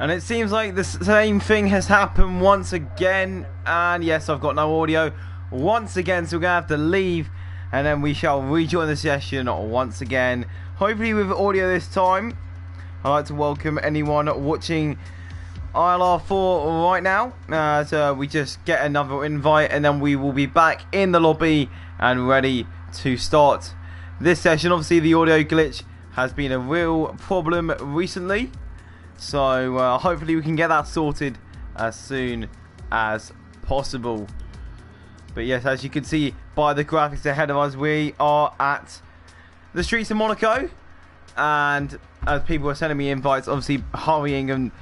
And it seems like the same thing has happened once again. And yes, I've got no audio once again, so we're going to have to leave. And then we shall rejoin the session once again. Hopefully with audio this time. I'd like to welcome anyone watching ILR4 right now. So we just get another invite and then we will be back in the lobby and ready to start this session. Obviously the audio glitch has been a real problem recently. So hopefully we can get that sorted as soon as possible. But yes, as you can see by the graphics ahead of us, we are at the streets of Monaco. And as people are sending me invites, obviously hurrying and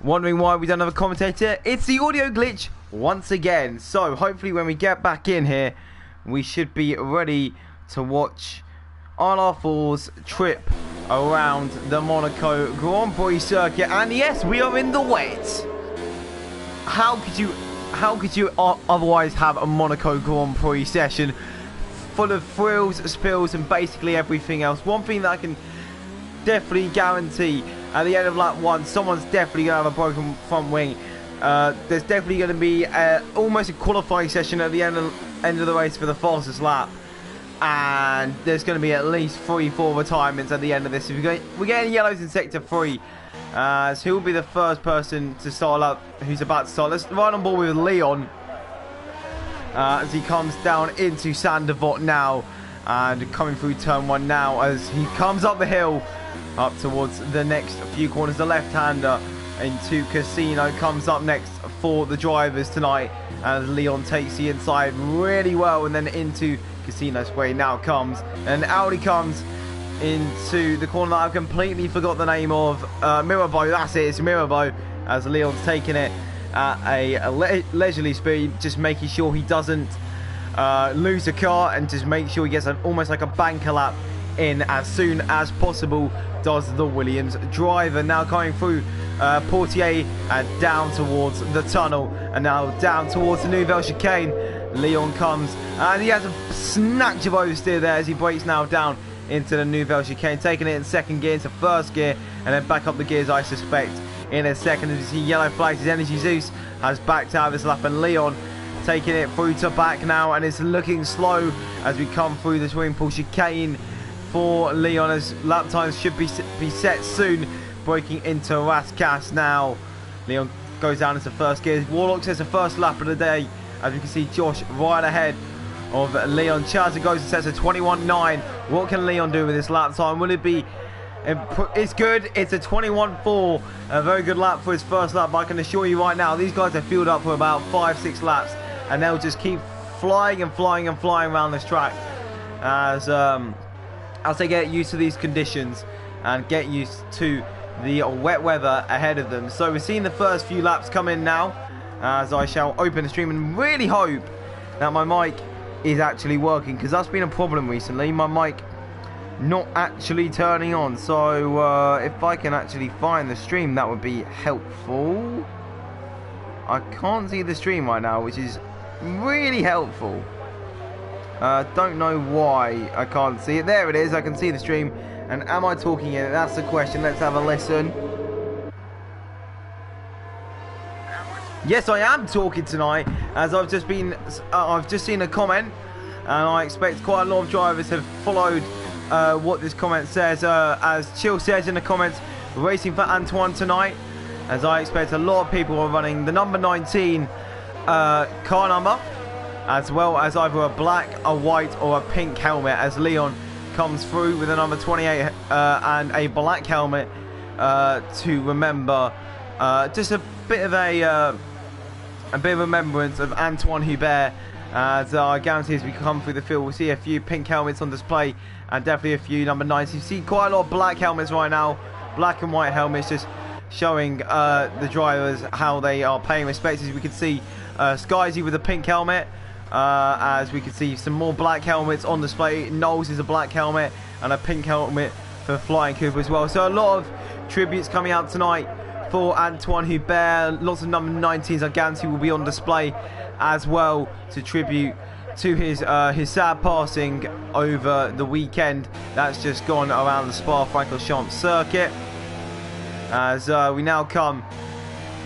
wondering why we don't have a commentator, it's the audio glitch once again. So hopefully when we get back in here, we should be ready to watch ILR4's trip around the Monaco Grand Prix circuit. And yes, we are in the wet. How could you otherwise have a Monaco Grand Prix session full of thrills, spills and basically everything else? One thing that I can definitely guarantee, at the end of lap 1, someone's definitely going to have a broken front wing. There's definitely going to be almost a qualifying session at the end of the race for the fastest lap. And there's going to be at least 3-4 retirements at the end of this. If we're getting yellows in sector 3. So he'll be the first person to start up who's about to start. Let's ride on board with Leon as he comes down into Sandevot now. And coming through turn 1 now as he comes up the hill up towards the next few corners. The left-hander into Casino comes up next for the drivers tonight. As Leon takes the inside really well and then into Casino Spray now comes. And Audi comes into the corner that I've completely forgot the name of. Mirabeau, that's it, it's Mirabeau. As Leon's taking it at a leisurely speed, just making sure he doesn't lose the car and just make sure he gets almost like a banker lap in as soon as possible. Does the Williams driver. Now coming through Portier and down towards the tunnel and now down towards the Nouvelle Chicane. Leon comes and he has a snatch of oversteer there as he brakes now down into the Nouvelle Chicane, taking it in second gear into first gear and then back up the gears, I suspect, in a second. As you see yellow flags, his Energy Zeus has backed out of his lap and Leon taking it through to back now, and it's looking slow as we come through the swimming pool chicane for Leon as lap times should be set soon. Breaking into Rascasse now. Leon goes down into first gear. Warlock says the first lap of the day. As we can see Josh right ahead of Leon. Chaza goes and sets a 21.9. What can Leon do with this lap time? Will it be... It's good. It's a 21.4. A very good lap for his first lap. But I can assure you right now, these guys have fueled up for about 5-6 laps. And they'll just keep flying and flying and flying around this track. As they get used to these conditions. And get used to the wet weather ahead of them. So we're seeing the first few laps come in now. As I shall open the stream and really hope that my mic is actually working, because that's been a problem recently, my mic not actually turning on. So if I can actually find the stream, that would be helpful. I can't see the stream right now, which is really helpful. Don't know why I can't see it. There it is, I can see the stream. And am I talking in it? That's the question. Let's have a listen. Yes, I am talking tonight, as I've just seen a comment, and I expect quite a lot of drivers have followed what this comment says. As Chill says in the comments, racing for Antoine tonight, as I expect a lot of people are running the number 19 car number, as well as either a black, a white, or a pink helmet. As Leon comes through with a number 28 and a black helmet to remember, just a bit of a remembrance of Antoine Hubert. As I guarantee as we come through the field, we'll see a few pink helmets on display and definitely a few number 9s. You see quite a lot of black helmets right now, black and white helmets, just showing the drivers how they are paying respect. As we can see Skyzy with a pink helmet, as we can see some more black helmets on display. Knowles is a black helmet and a pink helmet for Flying Cooper as well. So a lot of tributes coming out tonight for Antoine Hubert. Lots of number 19s I guarantee will be on display as well to tribute to his sad passing over the weekend. That's just gone around the Spa-Francorchamps circuit. as we now come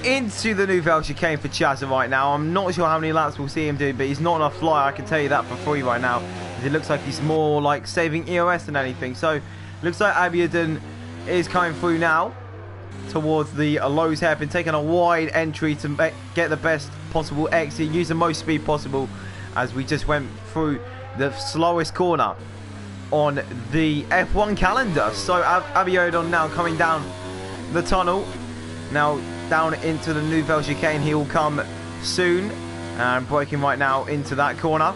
into the Nouvelle Chicane for Chazza right now. I'm not sure how many laps we'll see him do, but he's not on a flyer, I can tell you that for free right now. It looks like he's more like saving EOS than anything. So looks like Abiodun is coming through now towards the Lowe's hairpin, taking a wide entry to get the best possible exit, use the most speed possible, as we just went through the slowest corner on the F1 calendar. So Abiodun now coming down the tunnel, now down into the Nouvelle Chicane. He will come soon, and braking right now into that corner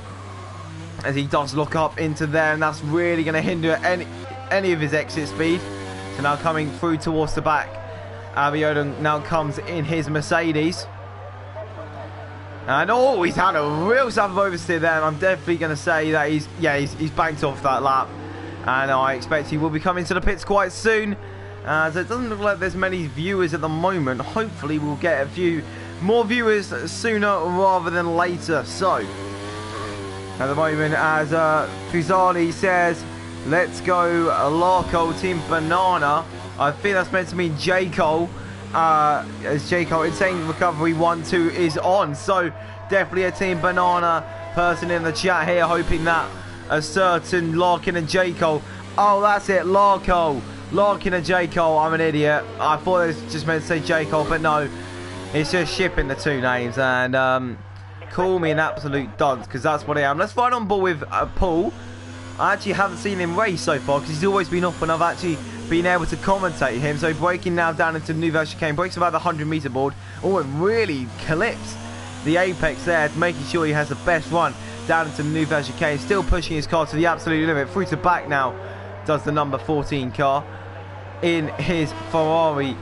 as he does look up into there, and that's really going to hinder any of his exit speed. So now coming through towards the back, Abiodun now comes in his Mercedes. And oh, he's had a real savage oversteer there, and I'm definitely going to say that he's banked off that lap. And I expect he will be coming to the pits quite soon. So it doesn't look like there's many viewers at the moment. Hopefully we'll get a few more viewers sooner rather than later. So at the moment, as Fusali says, let's go Larco Team Banana. I think that's meant to mean J. Cole. As J. Cole, Insane Recovery 1-2 is on. So definitely a Team Banana person in the chat here, hoping that a certain Larkin and J. Cole. Oh, that's it, Larco. Larkin and J. Cole. I'm an idiot. I thought it was just meant to say J. Cole, but no. It's just shipping the two names. And call me an absolute dunce, because that's what I am. Let's find on board with Paul. I actually haven't seen him race so far, because he's always been off when I've actually been able to commentate him. So braking now down into Nouvelle Chicane, brakes about the 100-meter board. Oh, it really clips the apex there, making sure he has the best run down into Nouvelle Chicane. Still pushing his car to the absolute limit. Through to back now does the number 14 car in his Ferrari.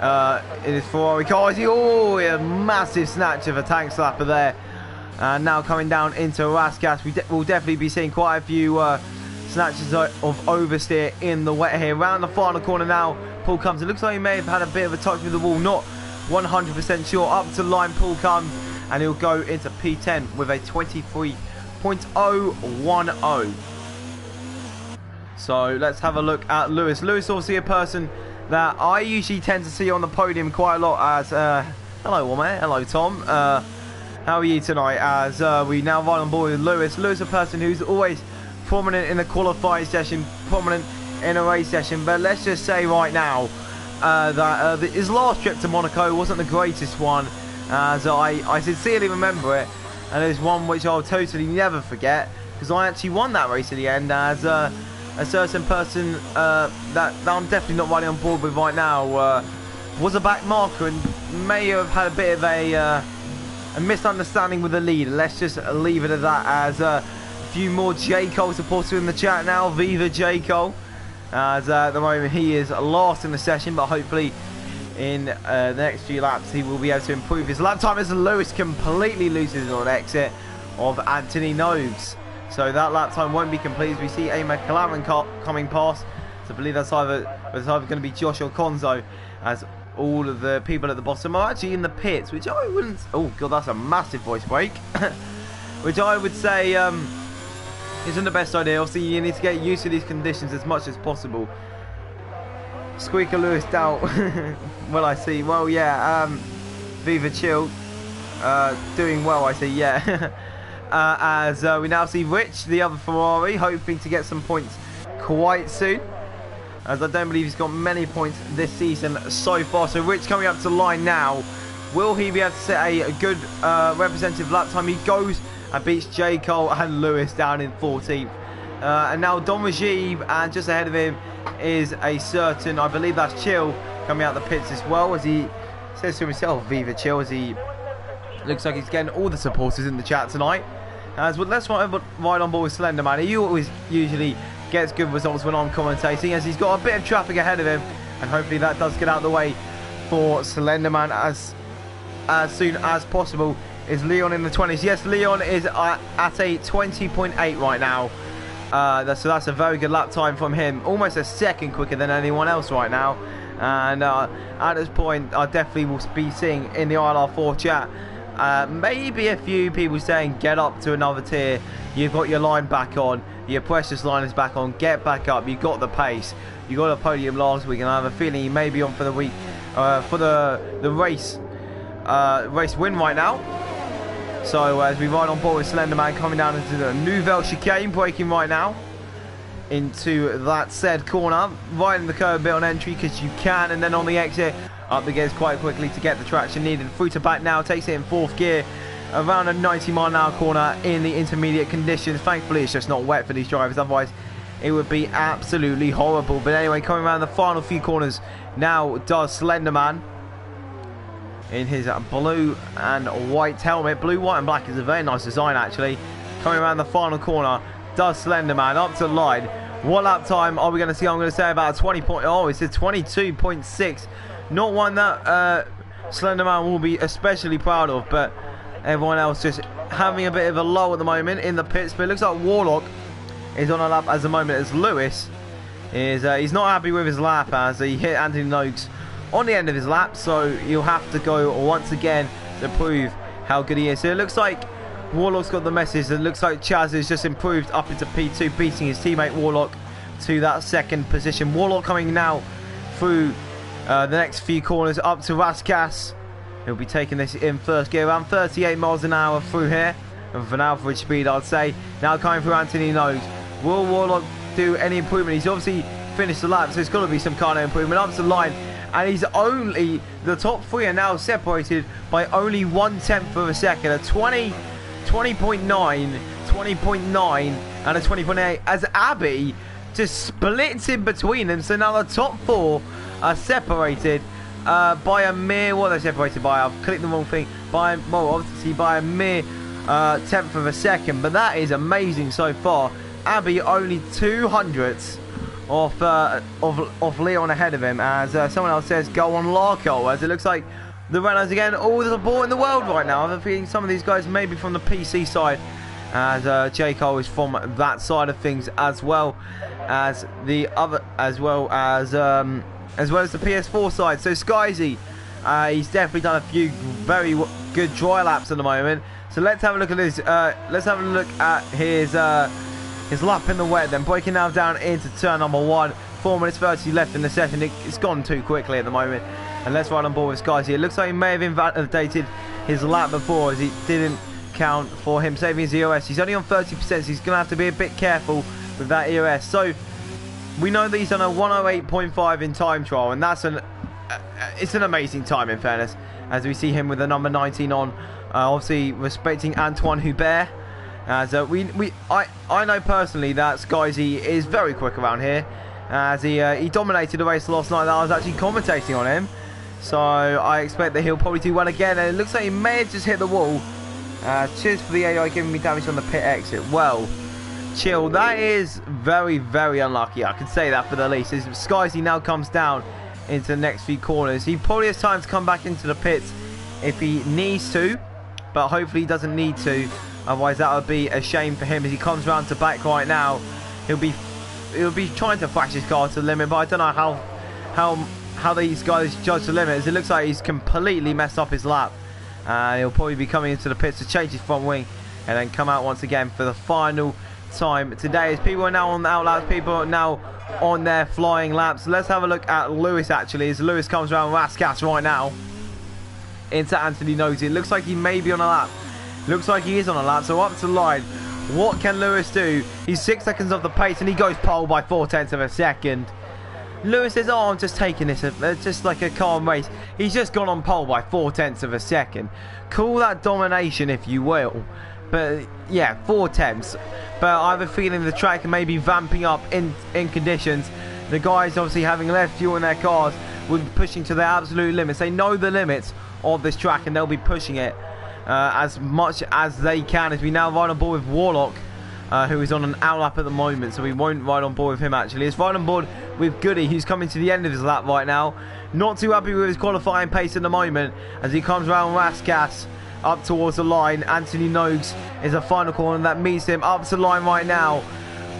car. Oh, a massive snatch of a tank slapper there. And now coming down into Raskas, we'll definitely be seeing quite a few snatches of oversteer in the wet here. Round the final corner now, Paul comes. It looks like he may have had a bit of a touch with the wall, not 100% sure. Up to the line, Paul comes, and he'll go into P10 with a 23.010. So let's have a look at Lewis. Lewis, obviously a person that I usually tend to see on the podium quite a lot as... hello, Woman. Hello, Tom. How are you tonight? As we now ride on board with Lewis. Lewis, a person who's always prominent in the qualifying session, prominent in a race session. But let's just say right now that his last trip to Monaco wasn't the greatest one. As I sincerely remember it. And it's one which I'll totally never forget, because I actually won that race in the end. As a certain person that I'm definitely not riding on board with right now was a back marker and may have had a bit of a misunderstanding with the lead. Let's just leave it at that. As a few more J. Cole supporters in the chat now. Viva J. Cole. As at the moment he is last in the session, but hopefully in the next few laps he will be able to improve his lap time, as Lewis completely loses on exit of Anthony Noves. So that lap time won't be complete, as we see a McLaren car coming past. So I believe that's either going to be Josh or Conzo, as all of the people at the bottom are actually in the pits, which I wouldn't... Oh, God, that's a massive voice break. Which I would say isn't the best idea. Obviously, you need to get used to these conditions as much as possible. Squeaker Lewis doubt. Well, I see. Well, yeah. Viva Chill. Doing well, I see. Yeah. As we now see Rich, the other Ferrari, hoping to get some points quite soon, as I don't believe he's got many points this season so far. So Rich coming up to the line now. Will he be able to set a good representative lap time? He goes and beats J. Cole and Lewis down in 14th. And now Don Rajiv, and just ahead of him is a certain, I believe that's Chill, coming out the pits as well, as he says to himself, Viva Chill, as he looks like he's getting all the supporters in the chat tonight. As well, let's ride on board with Slenderman. He always usually gets good results when I'm commentating, as he's got a bit of traffic ahead of him, and hopefully that does get out of the way for Slenderman as soon as possible. Is Leon in the 20s? Yes, Leon is at a 20.8 right now. So that's a very good lap time from him, almost a second quicker than anyone else right now. And at this point, I definitely will be seeing in the ILR4 chat maybe a few people saying get up to another tier, you've got your line back on, your precious line is back on, get back up, you got the pace, you got a podium last week, and I have a feeling you may be on for the week for the race win right now. So as we ride on board with Slenderman coming down into the Nouvelle chicane, braking right now into that said corner, right in the curve bit on entry because you can, and then on the exit up the gears quite quickly to get the traction needed. Through to back now, takes it in 4th gear around a 90-mile-an-hour corner in the intermediate conditions. Thankfully it's just not wet for these drivers, otherwise it would be absolutely horrible. But anyway, coming around the final few corners now does Slenderman in his blue and white helmet. Blue, white and black is a very nice design actually. Coming around the final corner does Slenderman up to the line. What lap time are we going to see? I'm going to say about a 20 point. Oh, it's a 22.6. Not one that Slenderman will be especially proud of, but everyone else just having a bit of a lull at the moment in the pits. But it looks like Warlock is on a lap as the moment as Lewis is. He's not happy with his lap as he hit Anthony Noakes on the end of his lap, so you'll have to go once again to prove how good he is. So it looks like Warlock's got the message. It looks like Chaz has just improved up into P2, beating his teammate Warlock to that 2nd position. Warlock coming now through the next few corners up to Raskas. He'll be taking this in 1st gear, around 38 miles an hour through here, and for an average speed I'd say. Now coming through Anthony Noakes. Will Warlock do any improvement? He's obviously finished the lap, so it's got to be some kind of improvement. Up to the line, and he's only, the top 3 are now separated by only 1/10 of a second. A 20.9, 20.9 and a 20.8 as Abby just splits in between them. So now the top 4 are separated by a mere, what are they separated by? I've clicked the wrong thing. By, well, obviously by a mere 10th of a second, but that is amazing so far. Abby only 200ths of Leon ahead of him, as someone else says go on Larko, as it looks like the runners again all the support in the world right now. I'm feeling some of these guys maybe from the PC side, as J. Cole is from that side of things, as well as the other, as well as the PS4 side. So Skyzy, he's definitely done a few very good dry laps at the moment. So let's have a look at this. Let's have a look at his lap in the wet, then breaking now down into turn number 1. 4 minutes 30 left in the session. It's gone too quickly at the moment. And let's ride on board with Skyzy. It looks like he may have invalidated his lap before, as it didn't count for him saving his EOS. He's only on 30%, so he's going to have to be a bit careful with that EOS. So we know that he's done a 108.5 in time trial, and that's it's an amazing time in fairness, as we see him with the number 19 on, obviously respecting Antoine Hubert. As I know personally that Skyzy is very quick around here, as he dominated the race last night that I was actually commentating on him. So I expect that he'll probably do well again, and it looks like he may have just hit the wall. Cheers for the AI giving me damage on the pit exit. Well, chill, that is very, very unlucky. I can say that for the least. As Skyzy now comes down into the next few corners, he probably has time to come back into the pits if he needs to, but hopefully he doesn't need to. Otherwise that would be a shame for him, as he comes round to back right now. He'll be trying to flash his car to the limit, but I don't know how these guys judge the limit, as it looks like he's completely messed up his lap. He'll probably be coming into the pits to change his front wing and then come out once again for the final time today, as people are now on the out laps, people are now on their flying laps. Let's have a look at Lewis actually, as Lewis comes around Raskas right now into Anthony Noakes. It looks like he may be on a lap. Looks like he is on a lap, so up to the line. What can Lewis do? He's 6 seconds off the pace and he goes pole by 0.4 of a second. Lewis says, oh, I'm just taking this just like a calm race. He's just gone on pole by 0.4 of a second. Call that domination if you will. But yeah, 0.4. But I have a feeling the track may be vamping up in conditions. The guys obviously having less fuel in their cars will be pushing to their absolute limits. They know the limits of this track and they'll be pushing it as much as they can, as we now ride on board with Warlock, who is on an out lap at the moment, so we won't ride on board with him actually. Let's ride on board with Goody, who's coming to the end of his lap right now. Not too happy with his qualifying pace at the moment, as he comes around Raskas up towards the line. Anthony Noakes is a final corner that meets him up to the line right now.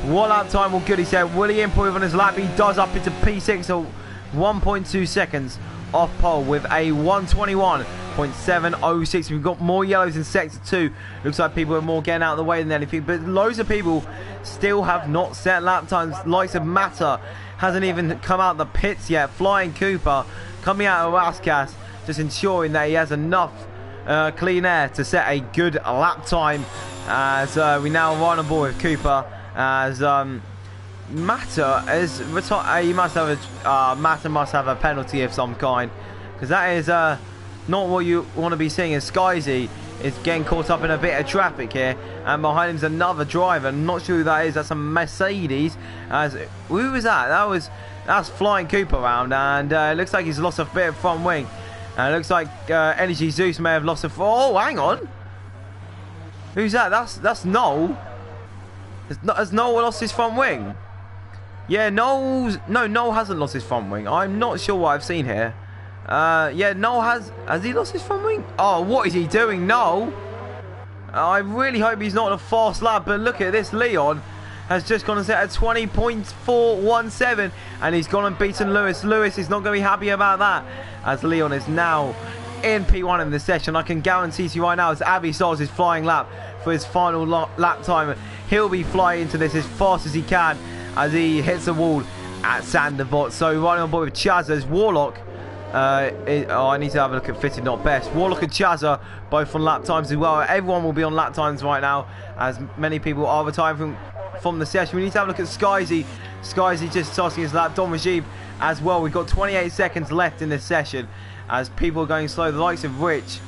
What lap time will Goody say? Will he improve on his lap? He does, up into P6, so 1.2 seconds off pole with a 121.706. We've got more yellows in sector 2. Looks like people are more getting out of the way than anything, but loads of people still have not set lap times. Likes of Matter hasn't even come out the pits yet. Flying Cooper coming out of Ascas, just ensuring that he has enough clean air to set a good lap time. As we now run on board with Cooper, as Mata is retired. He must have a Mata must have a penalty of some kind, because that is not what you want to be seeing. As Skyzy is getting caught up in a bit of traffic here, and behind him's another driver. I'm not sure who that is. That's a Mercedes. As who was that? That's Flying Cooper around, and it looks like he's lost a bit of front wing. And it looks like Energy Zeus may have lost a. Oh, hang on. Who's that? That's Noel. Has Noel lost his front wing? Yeah, Noel hasn't lost his front wing. I'm not sure what I've seen here. Yeah, Noel has he lost his front wing? Oh, what is he doing, Noel? I really hope he's not on a fast lap, but look at this. Leon has just gone and set a 20.417, and he's gone and beaten Lewis. Lewis is not going to be happy about that, as Leon is now in P1 in this session. I can guarantee to you right now, as Abby starts his flying lap for his final lap time, he'll be flying into this as fast as he can as he hits the wall at Sanderbot. So running on board with Chaz as Warlock. I need to have a look at fitted, not best. Warlock and Chazza both on lap times as well. Everyone will be on lap times right now, as many people are retiring from the session. We need to have a look at Skyzy. Skyzy just starting his lap. Don Regime as well. We've got 28 seconds left in this session, as people are going slow. The likes of Rich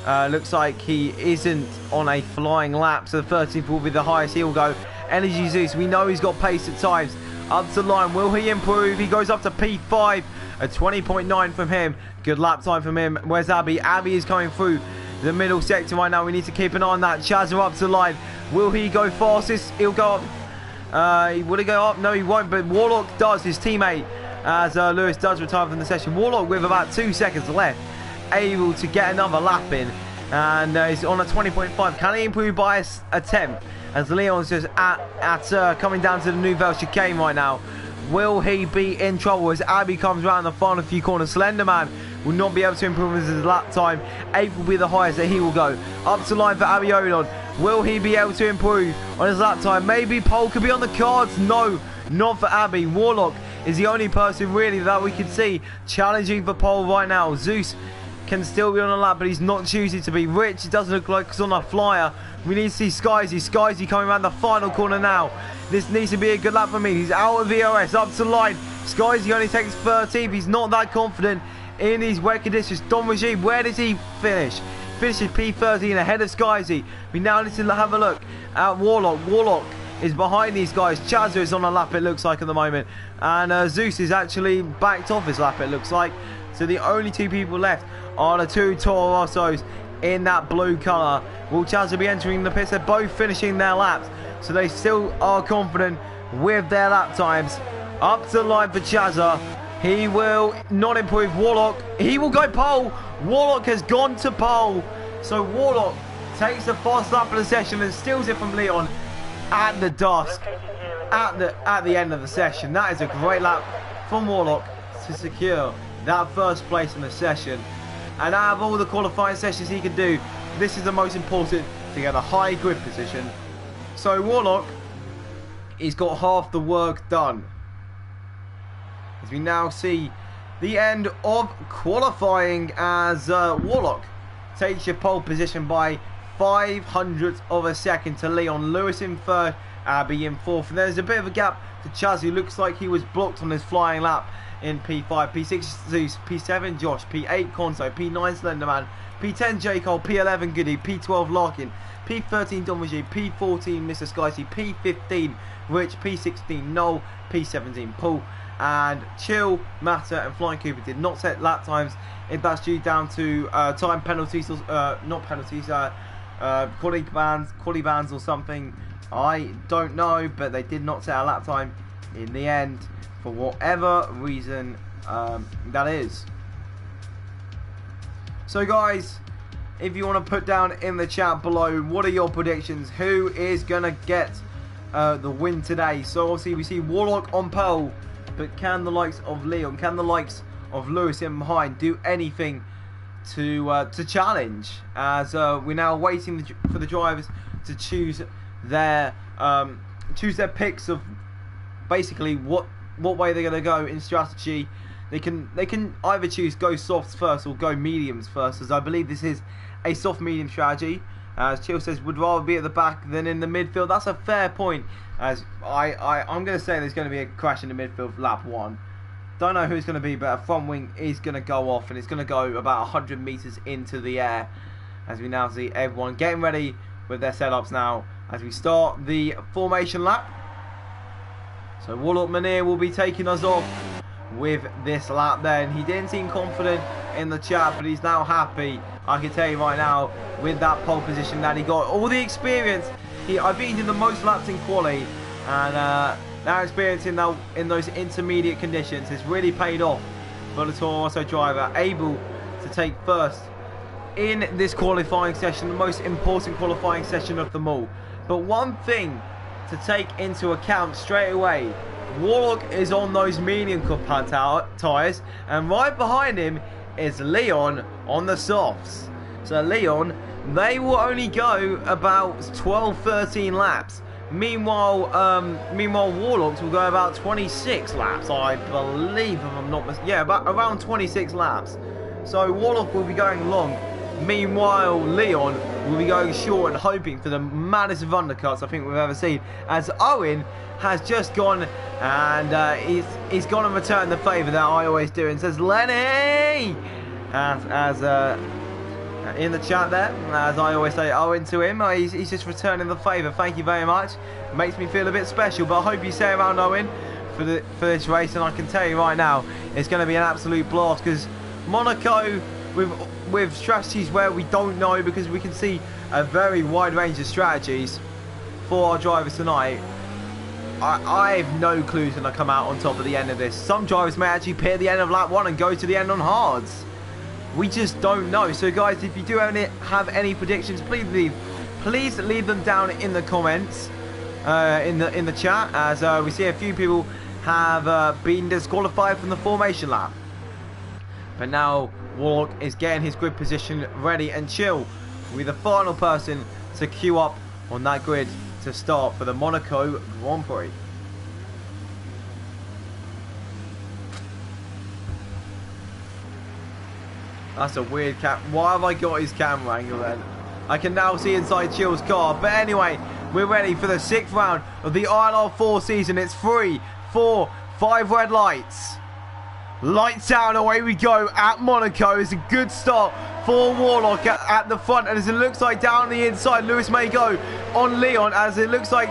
looks like he isn't on a flying lap, so the 13th will be the highest he will go. Energy Zeus, we know he's got pace at times. Up to the line, will he improve? He goes up to P5, a 20.9 from him. Good lap time from him. Where's Abby? Abby is coming through the middle sector right now. We need to keep an eye on that. Chazza up to the line. Will he go fastest? He'll go up. Will he go up? No, he won't, but Warlock does, his teammate, as Lewis does retire from the session. Warlock with about 2 seconds left, able to get another lap in, and he's on a 20.5. Can he improve by a tenth? As Leon's just coming down to the Nouvelle chicane right now. Will he be in trouble as Abby comes around the final few corners? Slenderman will not be able to improve his lap time. 8 will be the highest that he will go. Up to line for Abby Odon. Will he be able to improve on his lap time? Maybe Pole could be on the cards. No, not for Abby. Warlock is the only person really that we can see challenging for Pole right now. Zeus can still be on a lap, but he's not choosing to be. Rich, it doesn't look like he's on a flyer. We need to see Skyzy. Skyzy coming around the final corner now. This needs to be a good lap for me. He's out of VOS, up to the line. Skyzy only takes 13th. He's not that confident in these wet conditions. Don Regime, where does he finish? Finishes P13 ahead of Skyzy. We now need to have a look at Warlock. Warlock is behind these guys. Chazza is on a lap, it looks like, at the moment. And Zeus is actually backed off his lap, it looks like. So the only two people left are the two Toro Rossos in that blue colour. Will Chazza be entering the pits? They're both finishing their laps, so they still are confident with their lap times. Up to the line for Chazza. He will not improve. Warlock, he will go pole. Warlock has gone to pole. So Warlock takes the fast lap of the session and steals it from Leon at the dusk, at the end of the session. That is a great lap from Warlock to secure that first place in the session. And out of all the qualifying sessions he can do, this is the most important to get a high grid position. So Warlock, he's got half the work done. As we now see the end of qualifying, as Warlock takes your pole position by 0.05 of a second to Leon. Lewis in third, Abby in fourth. And there's a bit of a gap to Chaz, who looks like he was blocked on his flying lap in P5. P6 Zeus, P7 Josh, P8 Conso, P9 Slenderman, P10 J. Cole, P11 Goody, P12 Larkin, P13 Don Reggie, P14 Mr. Skycy, P15 Rich, P16 Noel, P17 Paul. And Chill, Matter and Flying Cooper did not set lap times. If that's due down to time penalties, or not penalties, quality bans or something, I don't know, but they did not set a lap time in the end, for whatever reason that is. So guys, if you want to put down in the chat below, what are your predictions? Who is going to get the win today? So obviously we see Warlock on pole, but can the likes of Leon, can the likes of Lewis in behind do anything to challenge? As we're now waiting for the drivers to choose their picks of basically what way they're going to go in strategy They can either choose go softs first or go mediums first, as I believe this is a soft medium strategy. As Chill says, would rather be at the back than in the midfield. That's a fair point. As I'm going to say there's going to be a crash in the midfield for lap 1. Don't know who it's going to be, but a front wing is going to go off, and it's going to go about 100 meters into the air. As we now see everyone getting ready with their setups now as we start the formation lap. So Warlock Manir will be taking us off with this lap then. He didn't seem confident in the chat, but he's now happy, I can tell you right now, with that pole position that he got. All the experience, I think he did the most laps in quali, and now experience in those intermediate conditions has really paid off for the Toro Rosso driver, able to take first in this qualifying session, the most important qualifying session of them all. But one thing to take into account straight away, Warlock is on those medium compound tyres, and right behind him is Leon on the softs. So Leon, they will only go about 12-13 laps. Meanwhile, Warlocks will go about 26 laps, I believe, if I'm not mistaken. Yeah, about around 26 laps. So Warlock will be going long. Meanwhile, Leon will be going short and hoping for the maddest of undercuts I think we've ever seen. As Owen has just gone and he's gone and returned the favour that I always do and says, Lenny! As in the chat there, as I always say, Owen to him, he's just returning the favour. Thank you very much. Makes me feel a bit special, but I hope you stay around, Owen, for this race. And I can tell you right now, it's going to be an absolute blast, because Monaco, with strategies where we don't know, because we can see a very wide range of strategies for our drivers tonight. I have no clue who's going to come out on top at the end of this. Some drivers may actually pit at the end of lap 1 and go to the end on hards. We just don't know. So guys, if you do have any predictions, please leave them down in the comments, in the chat, as we see a few people have been disqualified from the formation lap. But now Warlock is getting his grid position ready, and Chill will be the final person to queue up on that grid to start for the Monaco Grand Prix. That's a weird why have I got his camera angle then? I can now see inside Chill's car. But anyway, we're ready for the 6th round of the ILR4 season. It's 3, 4, 5 red lights. Lights out and away we go at Monaco. It's a good start for Warlock at the front, and as it looks like down the inside, Lewis may go on Leon, as it looks like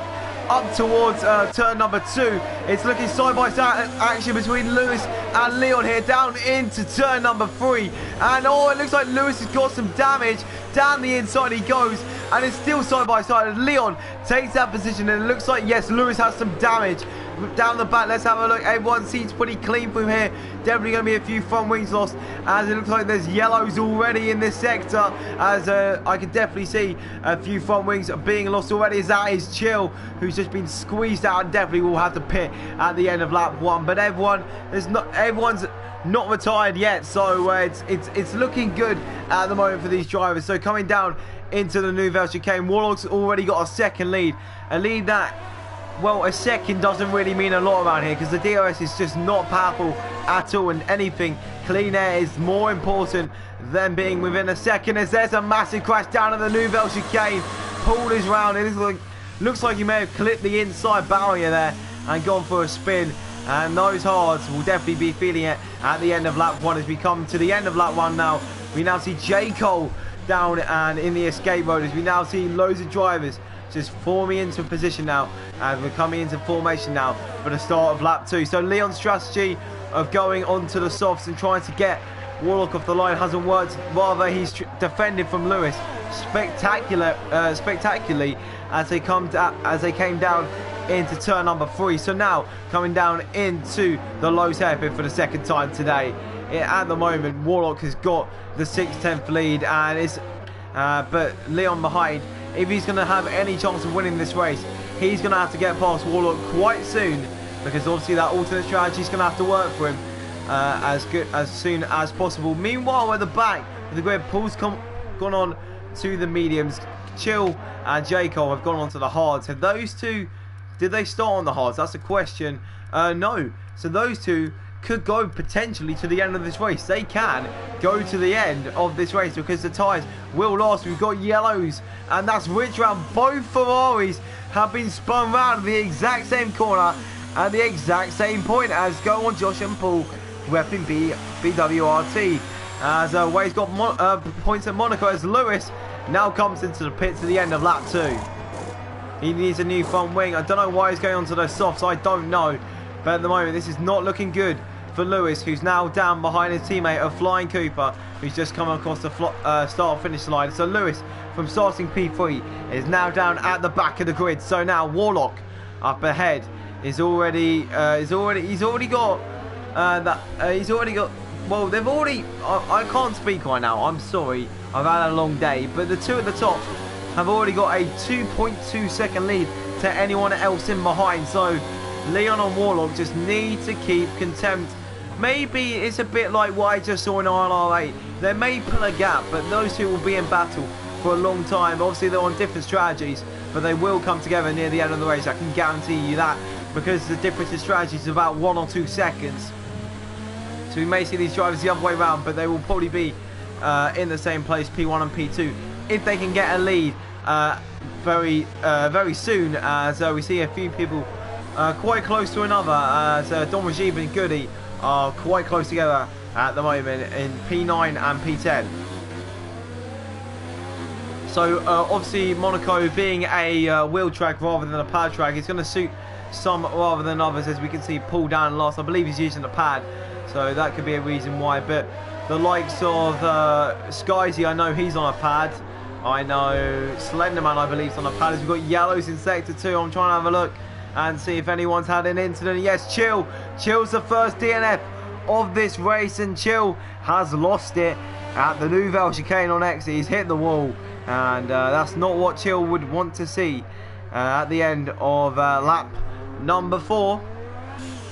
up towards turn number 2. It's looking side by side action between Lewis and Leon here, down into turn number 3. And oh, it looks like Lewis has got some damage. Down the inside he goes, and it's still side by side as Leon takes that position, and it looks like, yes, Lewis has some damage down the back. Let's have a look. Everyone seems pretty clean from here. Definitely going to be a few front wings lost, as it looks like there's yellows already in this sector, as I can definitely see a few front wings being lost already, as that is Chill, who's just been squeezed out and definitely will have to pit at the end of lap 1. But everyone's not retired yet, so it's looking good at the moment for these drivers. So coming down into the Nouvelle Chicane, Warlock's already got a second lead, a lead that, well, a second doesn't really mean a lot around here, because the DRS is just not powerful at all, and anything clean air is more important than being within a second. As there's a massive crash down at the Nouvelle Chicane, pulled his round. It looks like he may have clipped the inside barrier there and gone for a spin, and those hards will definitely be feeling it at the end of lap 1. As we come to the end of lap 1 now, we now see J. Cole down and in the escape mode, as we now see loads of drivers just forming into position now, and we're coming into formation now for the start of lap 2. So Leon's strategy of going onto the softs and trying to get Warlock off the line hasn't worked. Rather, he's defended from Lewis spectacularly as they came down into turn number 3. So now coming down into the Lowe's hairpin for the second time today. At the moment, Warlock has got the 6/10 lead, and it's but Leon behind. If he's going to have any chance of winning this race, he's going to have to get past Warlock quite soon, because obviously that alternate strategy is going to have to work for him as soon as possible. Meanwhile, at the back, the grid, Paul's gone on to the mediums. Chill and Jacob have gone on to the hards. Have those two, did they start on the hards? That's a question. No. So those two could go potentially to the end of this race. They can go to the end of this race because the tyres will last. We've got yellows, and that's which round. Both Ferraris have been spun round the exact same corner at the exact same point as go on Josh and Paul repping BWRT. As Wade's got points at Monaco as Lewis now comes into the pits at the end of lap 2. He needs a new front wing. I don't know why he's going onto those softs. I don't know. But at the moment, this is not looking good for Lewis, who's now down behind his teammate of Flying Cooper, who's just come across the start-finish line. So Lewis, from starting P3, is now down at the back of the grid. So now Warlock up ahead is already got. Well, they've already. I can't speak right now. I'm sorry. I've had a long day, but the two at the top have already got a 2.2 second lead to anyone else in behind. So Leon and Warlock just need to keep contempt. Maybe it's a bit like what I just saw in ILR8. They may pull a gap, but those two will be in battle for a long time. Obviously, they're on different strategies, but they will come together near the end of the race. I can guarantee you that, because the difference in strategies is about 1 or 2 seconds. So we may see these drivers the other way around, but they will probably be in the same place, P1 and P2, if they can get a lead very soon. As we see a few people quite close to another, as Don Rajib and Goody are quite close together at the moment in P9 and P10. So obviously Monaco being a wheel track rather than a pad track is going to suit some rather than others, as we can see Paul down last. I believe he's using the pad, so that could be a reason why. But the likes of Skyzy, I know he's on a pad. I know Slenderman, I believe, is on a pad. We've got yellows in sector 2. I'm trying to have a look and see if anyone's had an incident. Yes, Chill's the first DNF of this race, and Chill has lost it at the Nouvelle chicane on X. He's hit the wall, and that's not what Chill would want to see at the end of lap number 4.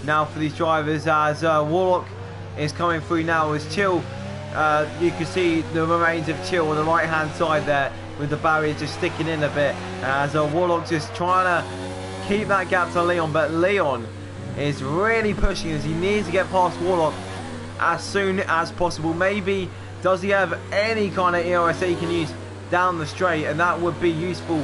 Now for these drivers, as Warlock is coming through now as Chill. You can see the remains of Chill on the right hand side there, with the barrier just sticking in a bit, as Warlock just trying to keep that gap to Leon. But Leon is really pushing as he needs to get past Warlock as soon as possible. Maybe does he have any kind of EOS that he can use down the straight, and that would be useful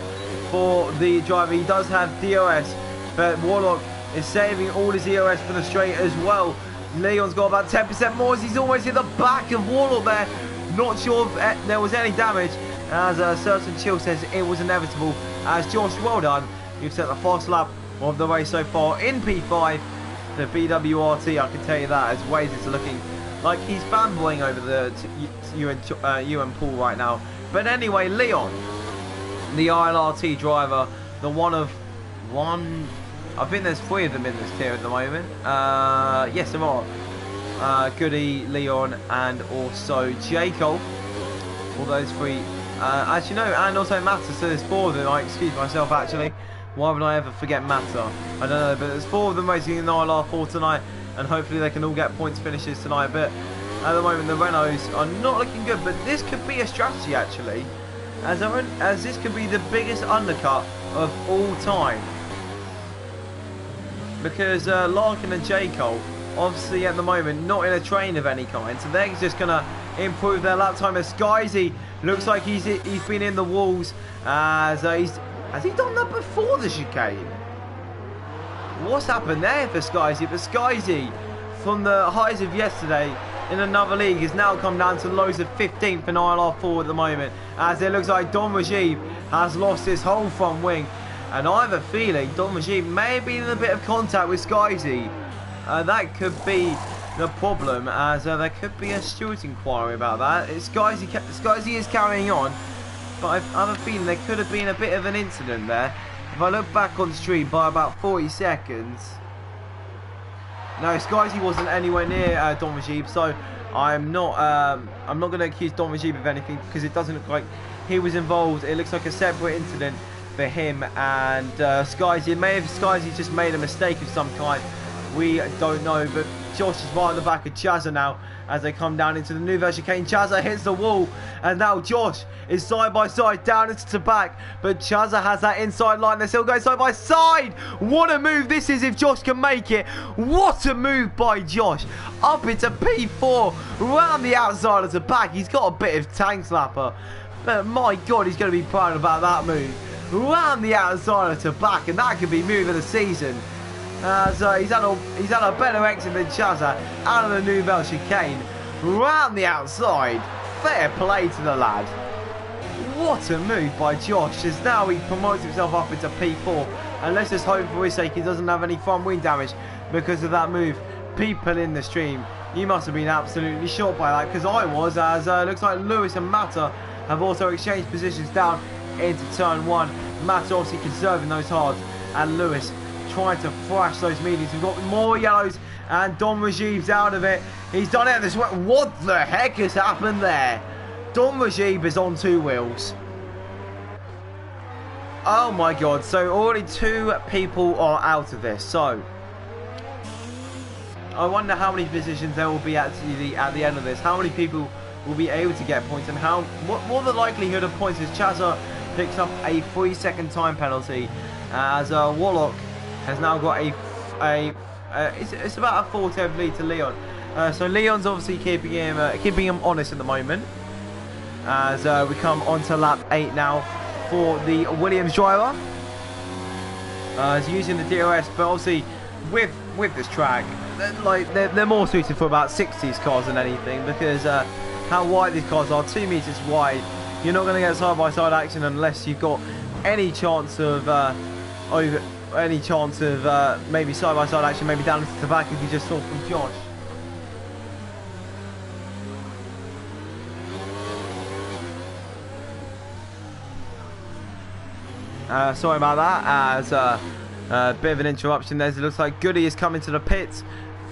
for the driver. He does have DOS, but Warlock is saving all his EOS for the straight as well. Leon's got about 10% more as he's almost in the back of Warlock there. Not sure if there was any damage, as a certain Chill says it was inevitable. As Josh, well done. You've set the fast lap of the race so far in P5. The BWRT, I can tell you that, as Waze is looking like he's fanboying over you and Paul right now. But anyway, Leon, the ILRT driver, the one of one. I think there's 3 of them in this tier at the moment. Yes, there are. Goody, Leon, and also Jacob. All those 3. As you know, and also Matter. So there's 4 of them. I excuse myself, actually. Why would I ever forget Matter? I don't know, but there's 4 of them racing in the ILR4 tonight, and hopefully they can all get points finishes tonight. But at the moment, the Renaults are not looking good. But this could be a strategy, actually, as this could be the biggest undercut of all time. Because Larkin and Jacob, obviously at the moment, not in a train of any kind. So they're just going to improve their lap time. As Skyzy looks like he's been in the walls. As has he done that before the chicane? What's happened there for Skyzy? But Skyzy, from the highs of yesterday in another league, has now come down to lows of 15th in ILR4 at the moment. As it looks like Don Rajib has lost his whole front wing. And I have a feeling Don Rajib may have been in a bit of contact with Skyzy. That could be the problem, as there could be a stewards inquiry about that. Skyzy is carrying on, but I have a feeling there could have been a bit of an incident there. If I look back on stream by about 40 seconds. No, Skyzy wasn't anywhere near Don Rajib, so I'm not going to accuse Don Rajib of anything, because it doesn't look like he was involved. It looks like a separate incident for him and Skyzy. Skyzy just made a mistake of some kind. We don't know, but Josh is right at the back of Chazza now as they come down into the Nouvelle chicane. Chazza hits the wall, and now Josh is side by side down into the back, but Chazza has that inside line. They're still going side by side. What a move this is if Josh can make it. What a move by Josh. Up into P4, round the outside of the back. He's got a bit of tank slapper, but my God, he's going to be proud about that move. Round the outside of the back, and that could be move of the season. So he's had a better exit than Chazza out of the Nouvelle chicane. Round the outside. Fair play to the lad. What a move by Josh, as now he promotes himself up into P4. And let's just hope for his sake he doesn't have any front wing damage because of that move. People in the stream, you must have been absolutely shocked by that, because I was, as looks like Lewis and Mata have also exchanged positions down into turn 1. Mata obviously conserving those hards, and Lewis trying to thrash those mediums. We've got more yellows, and Don Rajib's out of it. He's done it this way. What the heck has happened there? Don Rajib is on 2 wheels. Oh my God. So already 2 people are out of this. So I wonder how many positions there will be at the end of this. How many people will be able to get points, and what the likelihood of points is. Chazza picks up a 3-second time penalty, as Warlock has now got it's about a 4-10 lead to Leon. So Leon's obviously keeping him honest at the moment, as we come on to lap 8 now for the Williams driver. He's using the DRS, but obviously with this track, they're more suited for about 60s cars than anything, because how wide these cars are, 2 meters wide. You're not going to get side-by-side action unless you've got any chance of maybe side-by-side action, maybe down into the back, as you just saw from Josh. Sorry about that, as a bit of an interruption there. It looks like Goody is coming to the pits.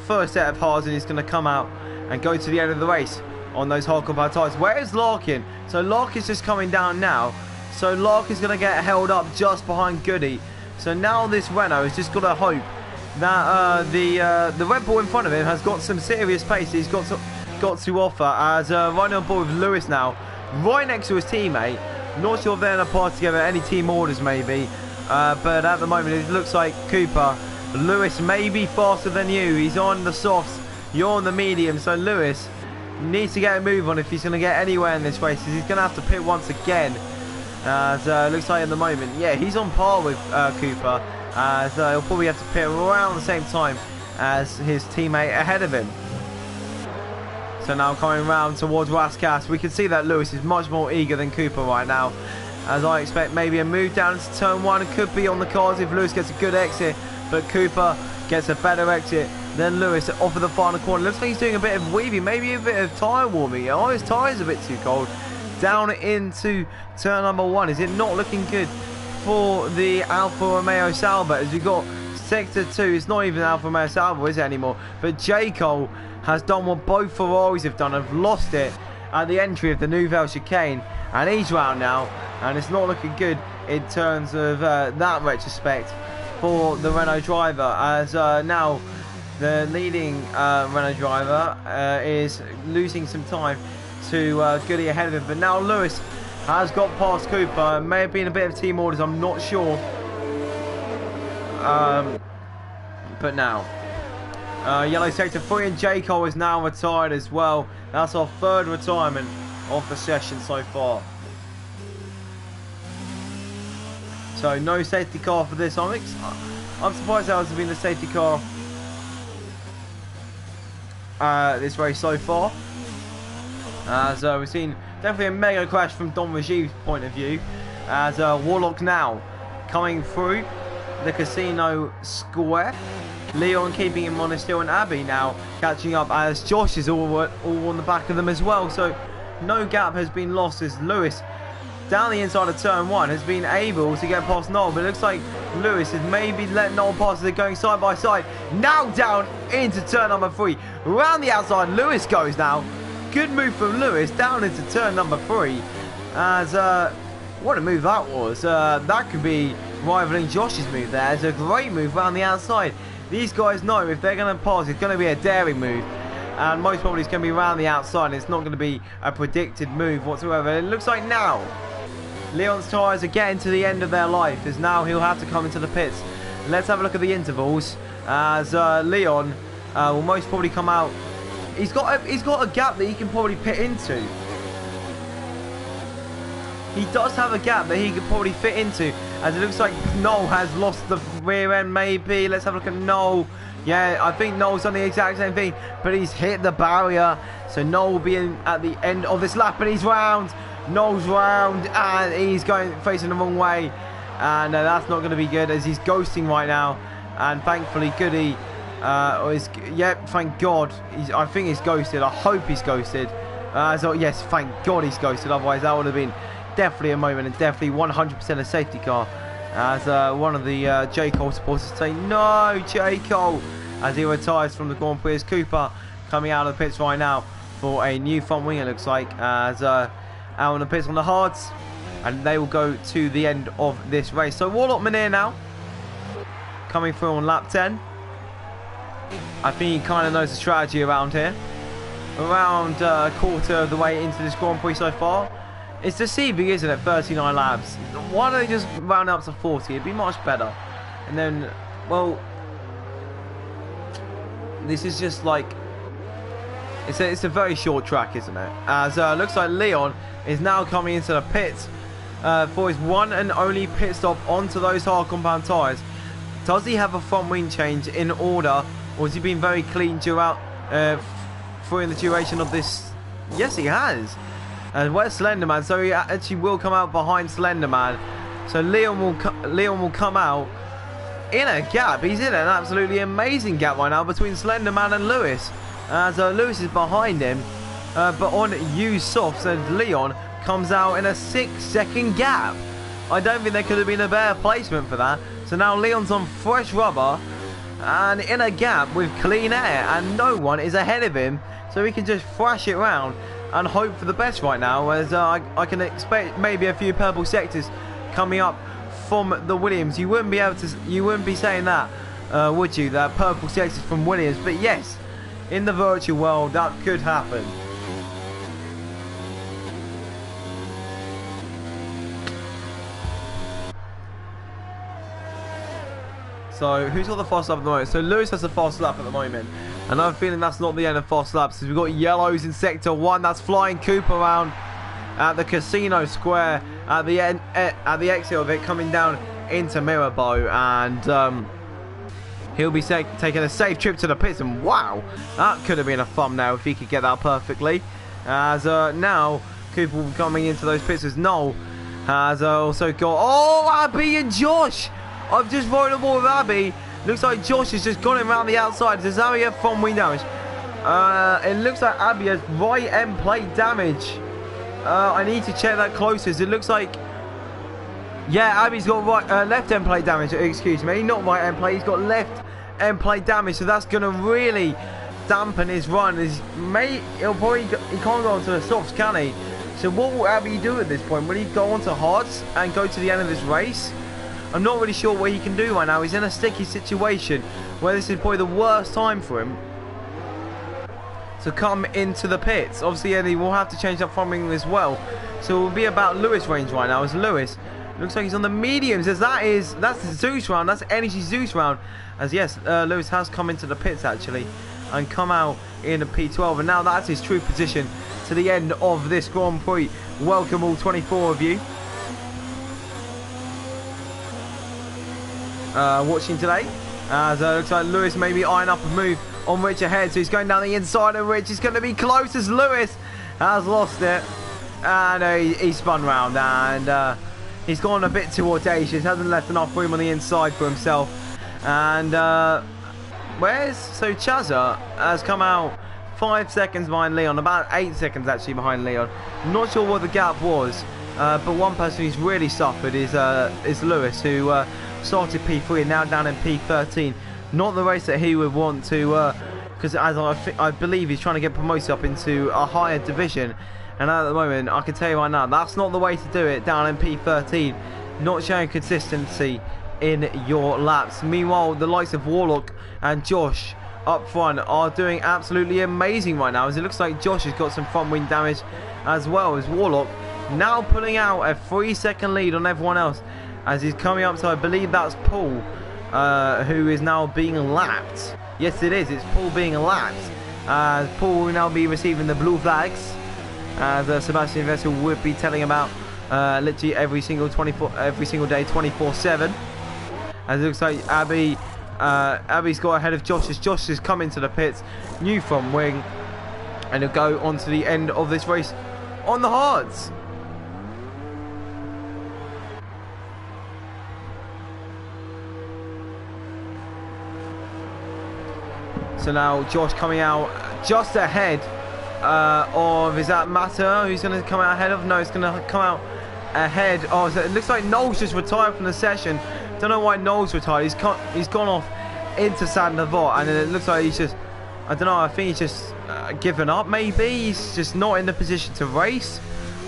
First set of hards, and he's going to come out and go to the end of the race on those hard compound tyres. Where is Larkin? So Larkin's just coming down now. So Larkin's going to get held up just behind Goody. So now this Renault has just got to hope that the Red Bull in front of him has got some serious pace he's got to offer, as running on board with Lewis now, right next to his teammate. Not sure if they're in a part together, any team orders maybe, but at the moment it looks like Cooper. Lewis may be faster than you. He's on the softs, you're on the medium, so Lewis needs to get a move on if he's going to get anywhere in this race. He's going to have to pit once again, as looks like at the moment, yeah, he's on par with Cooper, as he'll probably have to pit around the same time as his teammate ahead of him. So now coming round towards Raskas, we can see that Lewis is much more eager than Cooper right now, as I expect maybe a move down into turn 1 could be on the cards if Lewis gets a good exit, but Cooper gets a better exit than Lewis off of the final corner. Looks like he's doing a bit of weaving, maybe a bit of tyre warming. Oh, his tyre's a bit too cold. Down into turn number 1. Is it not looking good for the Alfa Romeo Sauber, as we've got sector 2? It's not even Alfa Romeo Sauber, is it anymore? But J. Cole has done what both Ferraris have done, have lost it at the entry of the Nouvelle chicane, and he's round now, and it's not looking good in terms of that retrospect for the Renault driver, as now the leading Renault driver is losing some time to Goody ahead of him. But now Lewis has got past Cooper. May have been a bit of team orders, I'm not sure, but now yellow sector 3, and J. Cole is now retired as well. That's our 3rd retirement of the session so far. So no safety car for this. I'm surprised that hasn't been the safety car this race so far, as we've seen definitely a mega crash from Don Rajib's point of view, as Warlock now coming through the casino square. Leon keeping him on still, and Abby now catching up, as Josh is all on the back of them as well. So no gap has been lost, as Lewis down the inside of turn 1 has been able to get past Noel, but it looks like Lewis has maybe let Noel pass as they're going side by side. Now down into turn number 3, around the outside Lewis goes now. Good move from Lewis down into turn number 3, as what a move that was. That could be rivaling Josh's move there. It's a great move around the outside. these guys know if they're going to pass, it's going to be a daring move. And most probably it's going to be around the outside. It's not going to be a predicted move whatsoever. It looks like now Leon's tyres are getting to the end of their life, as now he'll have to come into the pits. Let's have a look at the intervals, as Leon will most probably come out. He's got a gap that he can probably pit into. He does have a gap that he could probably fit into, as it looks like Noel has lost the rear end maybe. Let's have a look at Noel. Yeah, I think Noel's done the exact same thing, but he's hit the barrier. So Noel will be in at the end of this lap, and he's round. Noel's round, and he's facing the wrong way. And that's not going to be good, as he's ghosting right now. And thankfully Goody yep, thank God. I think he's ghosted. I hope he's ghosted. So yes, thank God he's ghosted. Otherwise that would have been definitely a moment, and definitely 100% a safety car. As one of the J. Cole supporters say, no, J. Cole, as he retires from the Grand Prix. Cooper coming out of the pits right now for a new front wing, it looks like, as out on the pits on the hards, and they will go to the end of this race. So Warlock Manir now coming through on lap 10. I think he kind of knows the strategy around here. Around a quarter of the way into this Grand Prix so far. It's deceiving, isn't it? 39 laps. Why don't they just round up to 40? It'd be much better. And then, well, this is just like, it's a very short track, isn't it? As looks like Leon is now coming into the pits for his one and only pit stop onto those hard compound tyres. Does he have a front wing change in order, or has he been very clean throughout the duration of this? Yes, he has. And where's Slenderman? So he actually will come out behind Slenderman. So Leon will come out in a gap. He's in an absolutely amazing gap right now between Slenderman and Lewis. As Lewis is behind him, but on used softs, and Leon comes out in a 6-second gap. I don't think there could have been a better placement for that. So now Leon's on fresh rubber and in a gap with clean air, and no one is ahead of him, so he can just thrash it round and hope for the best right now, as I can expect maybe a few purple sectors coming up from the Williams. You wouldn't be saying that, would you? That purple sectors from Williams, but yes, in the virtual world that could happen. So who's got the fast lap at the moment? So Lewis has the fast lap at the moment, and I have a feeling that's not the end of fast laps, because we've got yellows in sector 1. That's flying Cooper around at the casino square at the end, at the exit of it, coming down into Mirabeau, and he'll be taking a safe trip to the pits. And wow, that could have been a thumbnail if he could get that perfectly. As now Cooper will be coming into those pits, as Noel has also got, oh, Abby and Josh. I've just rolled a ball with Abby. Looks like Josh has just gone around the outside. Does Abby have front wing damage? It looks like Abby has right end plate damage. I need to check that closest. It looks like, yeah, Abby's got left end plate damage. Excuse me, not right end plate. He's got left end plate damage. So that's going to really dampen his run. He can't go onto the softs, can he? So what will Abby do at this point? Will he go onto hards and go to the end of this race? I'm not really sure what he can do right now. He's in a sticky situation where this is probably the worst time for him to come into the pits. Obviously, Eddie will have to change up front wing as well. So it will be about Lewis range right now. As Lewis looks like he's on the mediums, as that's the Zeus round. That's Energy Zeus round. As yes, Lewis has come into the pits actually and come out in a P12, and now that's his true position to the end of this Grand Prix. Welcome all 24 of you watching today, as looks like Lewis may be eyeing up a move on Rich ahead, so he's going down the inside of Rich. He's going to be close, as Lewis has lost it, and he spun round, and he's gone a bit too audacious, hasn't left enough room on the inside for himself. And so Chazza has come out 5 seconds behind Leon, about 8 seconds actually behind Leon. I'm not sure what the gap was, but one person who's really suffered is Lewis, who started P3 and now down in P13. Not the race that he would want to, because as I believe he's trying to get promoted up into a higher division, and at the moment I can tell you right now that's not the way to do it. Down in P13, not showing consistency in your laps. Meanwhile, the likes of Warlock and Josh up front are doing absolutely amazing right now, as it looks like Josh has got some front wing damage as well as Warlock now pulling out a 3-second lead on everyone else as he's coming up to, I believe that's Paul, who is now being lapped. Yes, it is. It's Paul being lapped. Paul will now be receiving the blue flags, as Sebastian Vettel would be telling about literally every single day, 24/7. As it looks like Abby's got ahead of Josh as Josh has come into the pits, new front wing, and he'll go on to the end of this race on the hards. So now Josh coming out just ahead of, is that Matter who's going to come out ahead of? No, it's going to come out ahead. Oh, so it looks like Knowles just retired from the session. Don't know why Knowles retired. He's gone off into Sandavot, and it looks like he's just, I don't know, I think he's just given up maybe. He's just not in the position to race.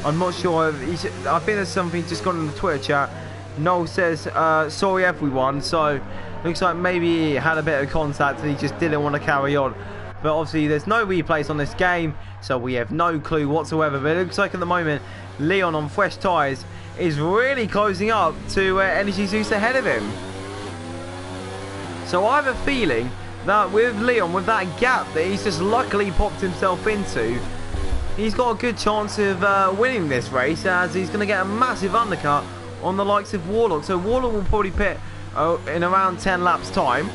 I'm not sure. I think there's something just gone in the Twitter chat. Knowles says, sorry everyone. So looks like maybe he had a bit of contact and he just didn't want to carry on. But obviously there's no replays on this game, so we have no clue whatsoever. But it looks like at the moment Leon on fresh tyres is really closing up to Energy Zeus ahead of him. So I have a feeling that with Leon, with that gap that he's just luckily popped himself into, he's got a good chance of winning this race, as he's going to get a massive undercut on the likes of Warlock. So Warlock will probably pit in around 10 laps time.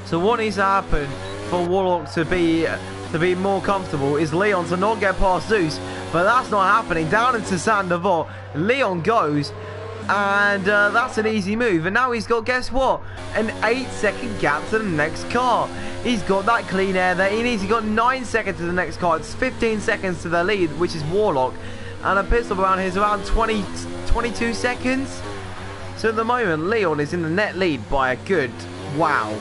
So what needs to happen for Warlock to be more comfortable is Leon to not get past Zeus, but that's not happening. Down into Sandavot, Leon goes, and that's an easy move. And now he's got, guess what, an 8-second gap to the next car. He's got that clean air that he needs. He got 9 seconds to the next car. It's 15 seconds to the lead, which is Warlock, and a pit stop around here is around 22 seconds. So at the moment, Leon is in the net lead by a good, wow,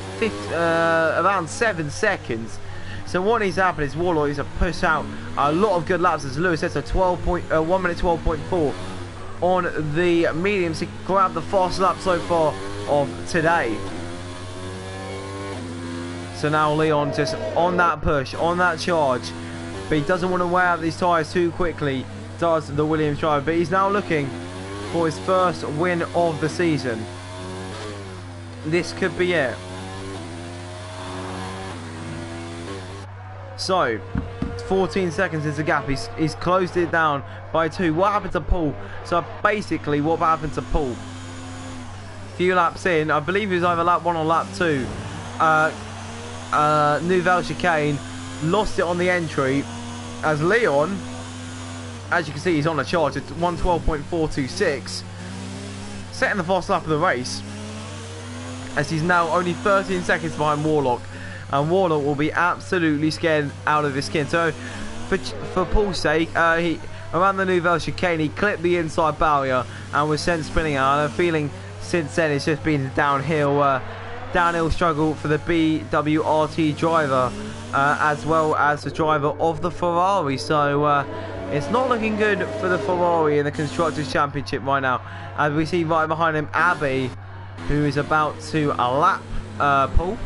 around 7 seconds. So what needs to happen is Warlock needs to push out a lot of good laps, as Lewis sets a 1 minute 12.4 on the mediums to grab the fast lap so far of today. So now Leon just on that push, on that charge, but he doesn't want to wear out these tyres too quickly, does the Williams driver. But he's now looking for his first win of the season. This could be it. So 14 seconds is the gap. He's closed it down by 2. What happened to Paul? So basically what happened to Paul, a few laps in, I believe it was either lap 1 or lap 2, Nouvelle chicane, lost it on the entry, as Leon, as you can see, he's on a charge at 112.426, setting the fast lap of the race, as he's now only 13 seconds behind Warlock, and Warlock will be absolutely scared out of his skin. So for Paul's sake, he around the Nouvelle chicane, he clipped the inside barrier and was sent spinning out. And I'm feeling since then it's just been downhill struggle for the BWRT driver, as well as the driver of the Ferrari. So it's not looking good for the Ferrari in the Constructors' Championship right now. As we see right behind him, Abby, who is about to lap Paul.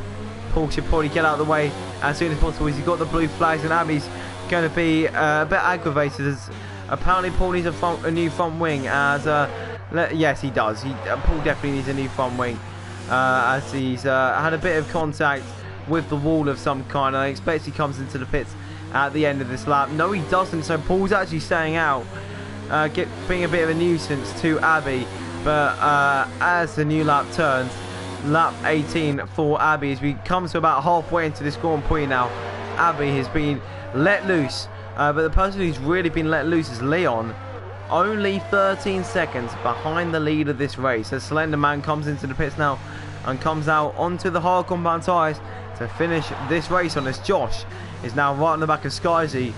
Paul should probably get out of the way as soon as possible, as he's got the blue flags, and Abby's going to be a bit aggravated, as apparently Paul needs a new front wing. As yes, he does. Paul definitely needs a new front wing, as he's had a bit of contact with the wall of some kind. I expect he comes into the pits at the end of this lap. No, he doesn't. So Paul's actually staying out, being a bit of a nuisance to Abby. But as the new lap turns, lap 18 for Abby, as we come to about halfway into this Grand Prix now, Abby has been let loose. But the person who's really been let loose is Leon, only 13 seconds behind the lead of this race. As Slender Man comes into the pits now and comes out onto the hard compound tyres to finish this race on, as Josh is now right on the back of Skyzy,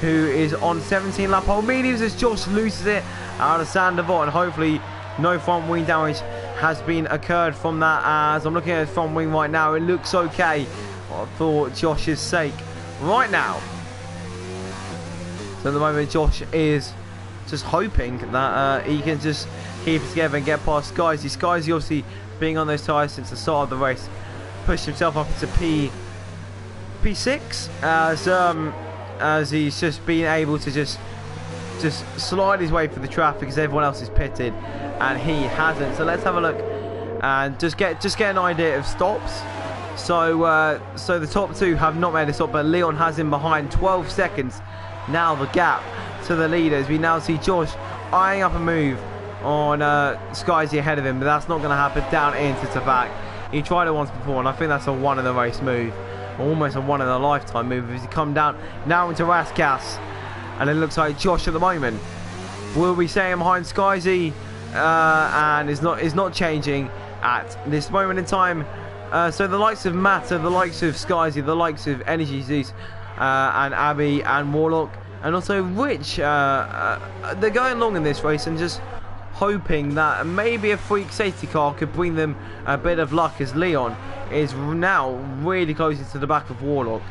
who is on 17 lap hole mediums, as Josh loses it out of Sandavot, and hopefully no front wing damage has been occurred from that. As I'm looking at his front wing right now, it looks okay for Josh's sake right now. So at the moment Josh is just hoping that he can just keep it together and get past Skyzy. Skyzy obviously being on those tyres since the start of the race, pushed himself up into P6 as he's just been able to just slide his way through the traffic because everyone else is pitted and he hasn't. So let's have a look and just get an idea of stops. So so the top two have not made a stop, but Leon has him behind 12 seconds. Now the gap to the leaders. We now see Josh eyeing up a move on Skyzy ahead of him, but that's not going to happen. Down into the back. He tried it once before, and I think that's a one in the race move, almost a one in a lifetime move. As he come down now into Raskas, and it looks like Josh at the moment will be staying behind Skyzy, and is not changing at this moment in time. So the likes of Matter, the likes of Skyzy, the likes of Energy Zeus, and Abby and Warlock, and also Rich, they're going along in this race and just hoping that maybe a freak safety car could bring them a bit of luck, as Leon is now really close to the back of Warlock.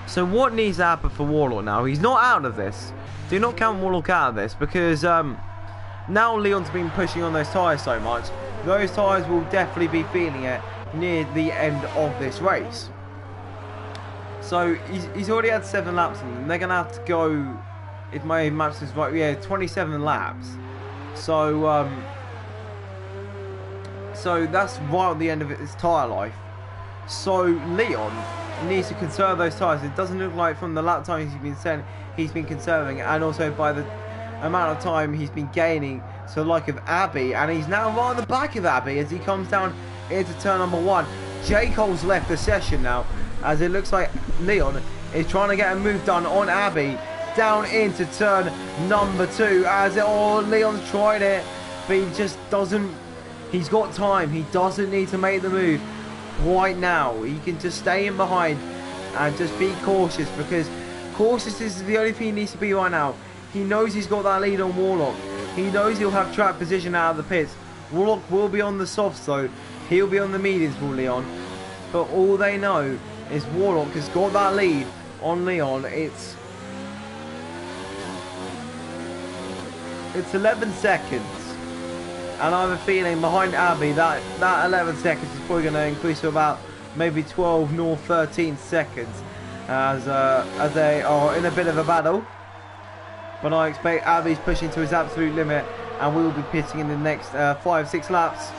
So what needs to happen for Warlock now? He's not out of this. Do not count Warlock out of this, because now Leon's been pushing on those tyres so much, those tyres will definitely be feeling it near the end of this race. So he's already had 7 laps and they're going to have to go, if my maths is right, yeah, 27 laps. So so that's right at the end of his tyre life. So Leon needs to conserve those tyres. It doesn't look like from the lap time he's been conserving, and also by the amount of time he's been gaining to the like of Abby, and he's now right at the back of Abby as he comes down into turn number 1. J. Cole's left the session now, as it looks like Leon is trying to get a move done on Abby down into turn number 2. Leon's tried it, but he just doesn't. He's got time. He doesn't need to make the move right now. He can just stay in behind and just be cautious, because cautious is the only thing he needs to be right now. He knows he's got that lead on Warlock. He knows he'll have track position out of the pits. Warlock will be on the softs though. He'll be on the mediums for Leon. But all they know is Warlock has got that lead on Leon. It's 11 seconds. And I have a feeling behind Abby that 11 seconds is probably going to increase to about maybe 12 nor 13 seconds as they are in a bit of a battle. But I expect Abby's pushing to his absolute limit, and we will be pitting in the next 5-6 laps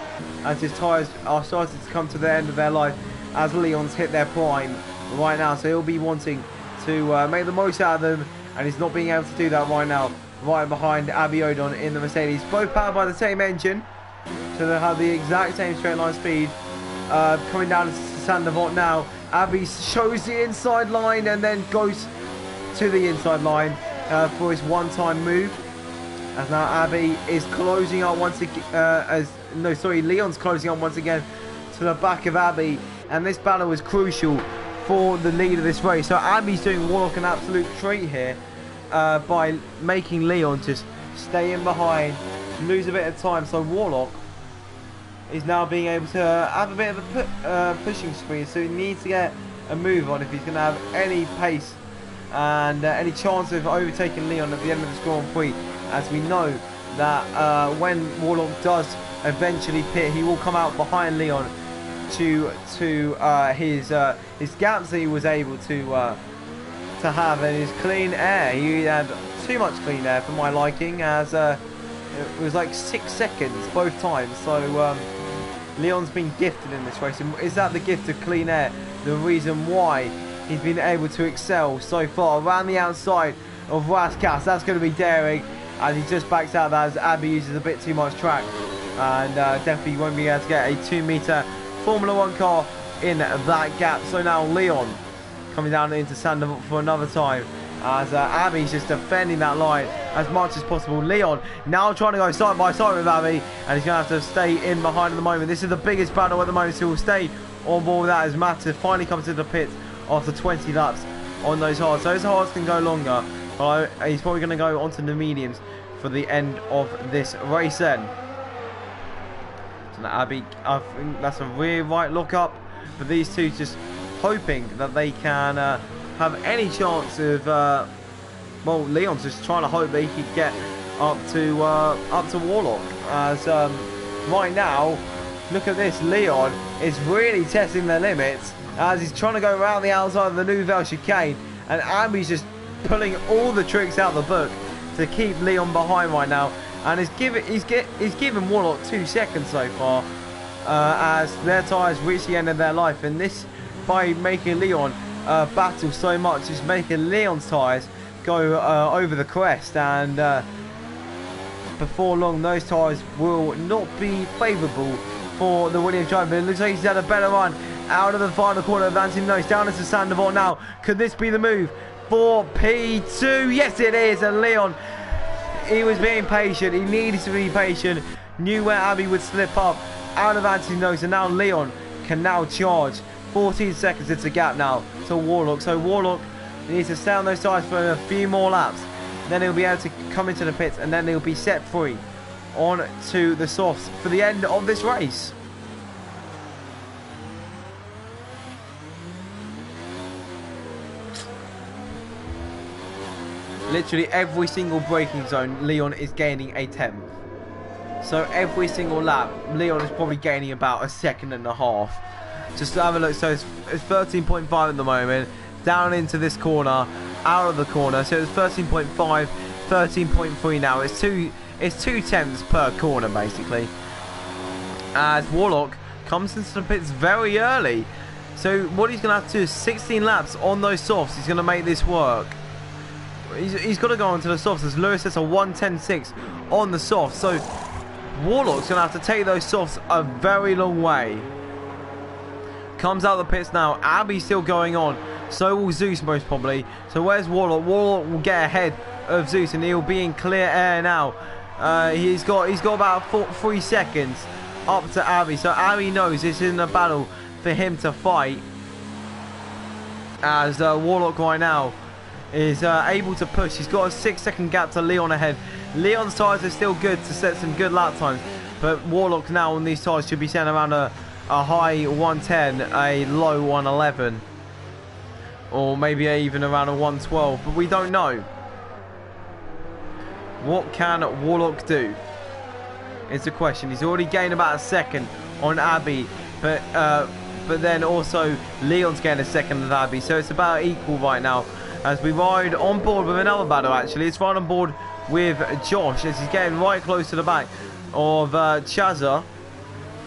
as his tyres are starting to come to the end of their life, as Leon's hit their prime right now. So he'll be wanting to make the most out of them, and he's not being able to do that right now. Right behind Abby Odon in the Mercedes, both powered by the same engine, so they have the exact same straight line speed. Coming down to Sandavot now, Abby shows the inside line and then goes to the inside line for his one-time move. As now Abby is closing up once again, Leon's closing up once again to the back of Abby, and this battle is crucial for the lead of this race. So Abby's doing Warlock an absolute treat here by making Leon just stay in behind, lose a bit of time. So Warlock is now being able to have a bit of a pushing spree, so he needs to get a move on if he's going to have any pace and any chance of overtaking Leon at the end of this Grand Prix, as we know that when Warlock does eventually pit, he will come out behind Leon to his gaps that he was able to have in his clean air. He had too much clean air for my liking, as it was like 6 seconds both times. So Leon's been gifted in this race, and is that the gift of clean air the reason why he's been able to excel so far around the outside of Raskas? That's going to be daring, as he just backs out that as Abby uses a bit too much track, and definitely won't be able to get a 2-meter Formula 1 car in that gap. So now Leon coming down into Sandoval for another time, as Abby's just defending that line as much as possible. Leon now trying to go side by side with Abby, and he's going to have to stay in behind at the moment. This is the biggest battle at the moment, so he'll stay on board with that as Matter finally comes to the pits after 20 laps on those hards. Those hards can go longer, but he's probably going to go onto the mediums for the end of this race then. So now Abby, I think that's a really right look up for these two, just hoping that they can have any chance of well, Leon's just trying to hope that he could get up to Warlock. As right now, look at this, Leon is really testing their limits as he's trying to go around the outside of the Nouvelle chicane, and Abby's just pulling all the tricks out of the book to keep Leon behind right now, and he's given Warlock 2 seconds so far as their tyres reach the end of their life, and this by making Leon battle so much is making Leon's tyres go over the crest, and before long those tyres will not be favourable for the Williams driver. It looks like he's had a better run out of the final corner, advancing nose down into Sandoval now. Could this be the move for P2? Yes it is, and Leon, he was being patient, he needed to be patient, knew where Abby would slip up out of anti-nose, and now Leon can now charge. 14 seconds it's a gap now to Warlock, so Warlock needs to stay on those tyres for a few more laps, then he'll be able to come into the pits, and then he'll be set free on to the softs for the end of this race. Literally every single braking zone, Leon is gaining a tenth. So every single lap, Leon is probably gaining about a second and a half. Just to have a look, so it's 13.5 at the moment, down into this corner, out of the corner, so it's 13.5, 13.3 now. It's two tenths per corner basically. As Warlock comes into the pits very early. So what he's going to have to do is 16 laps on those softs. He's going to make this work. He's got to go onto the softs as Lewis has a 1:10.6 on the softs. So Warlock's going to have to take those softs a very long way. Comes out of the pits now. Abby's still going on. So will Zeus most probably. So where's Warlock? Warlock will get ahead of Zeus and he'll be in clear air now. He's got about 3 seconds up to Abby. So Abby knows this isn't a battle for him to fight. As Warlock right now is able to push. He's got a 6-second gap to Leon ahead. Leon's tyres are still good to set some good lap times, but Warlock now on these tyres should be setting around a high 110, a low 111, or maybe even around a 112, but we don't know. What can Warlock do is the question. He's already gained about a second on Abby, but then also Leon's gained a second on Abby, so it's about equal right now. As we ride on board with another battle, actually. It's right on board with Josh as he's getting right close to the back of Chazza.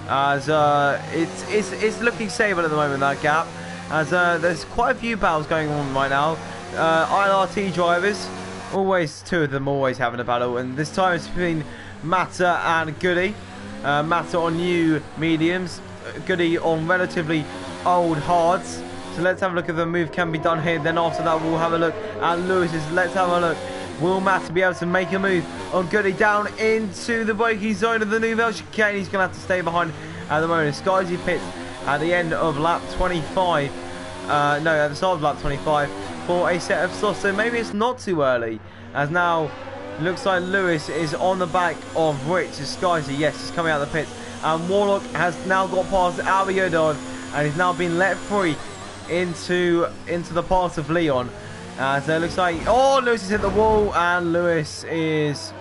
As it's looking stable at the moment, that gap. As there's quite a few battles going on right now. ILRT drivers, always two of them always having a battle, and this time it's between Matta and Goody. Matta on new mediums, Goody on relatively old hards. So let's have a look if the move can be done here. Then after that we'll have a look at Lewis's. Let's have a look. Will Matt be able to make a move on Goody down into the braking zone of the Nouvelle chicane? He's going to have to stay behind at the moment. Skyzy pits at the end of lap 25. No, at the start of lap 25 for a set of softs. So maybe it's not too early. As now looks like Lewis is on the back of Rich. Skyzy, yes, he's coming out of the pits. And Warlock has now got past Albiodon and he's now been let free into the path of Leon. So it looks like, oh, Lewis has hit the wall and Lewis is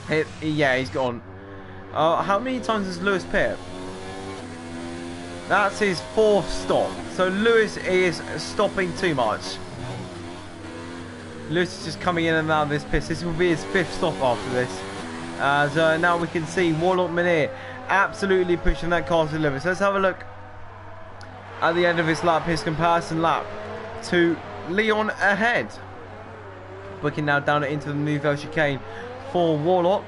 hit. Yeah, he's gone. How many times has Lewis pit? That's his 4th stop. So Lewis is stopping too much. Lewis is just coming in and out of this pit. This will be his 5th stop after this. As now we can see Warlock Minir absolutely pushing that car to Lewis. Let's have a look at the end of his lap, his comparison lap to Leon ahead. Booking now down it into the Nouvelle chicane for Warlock.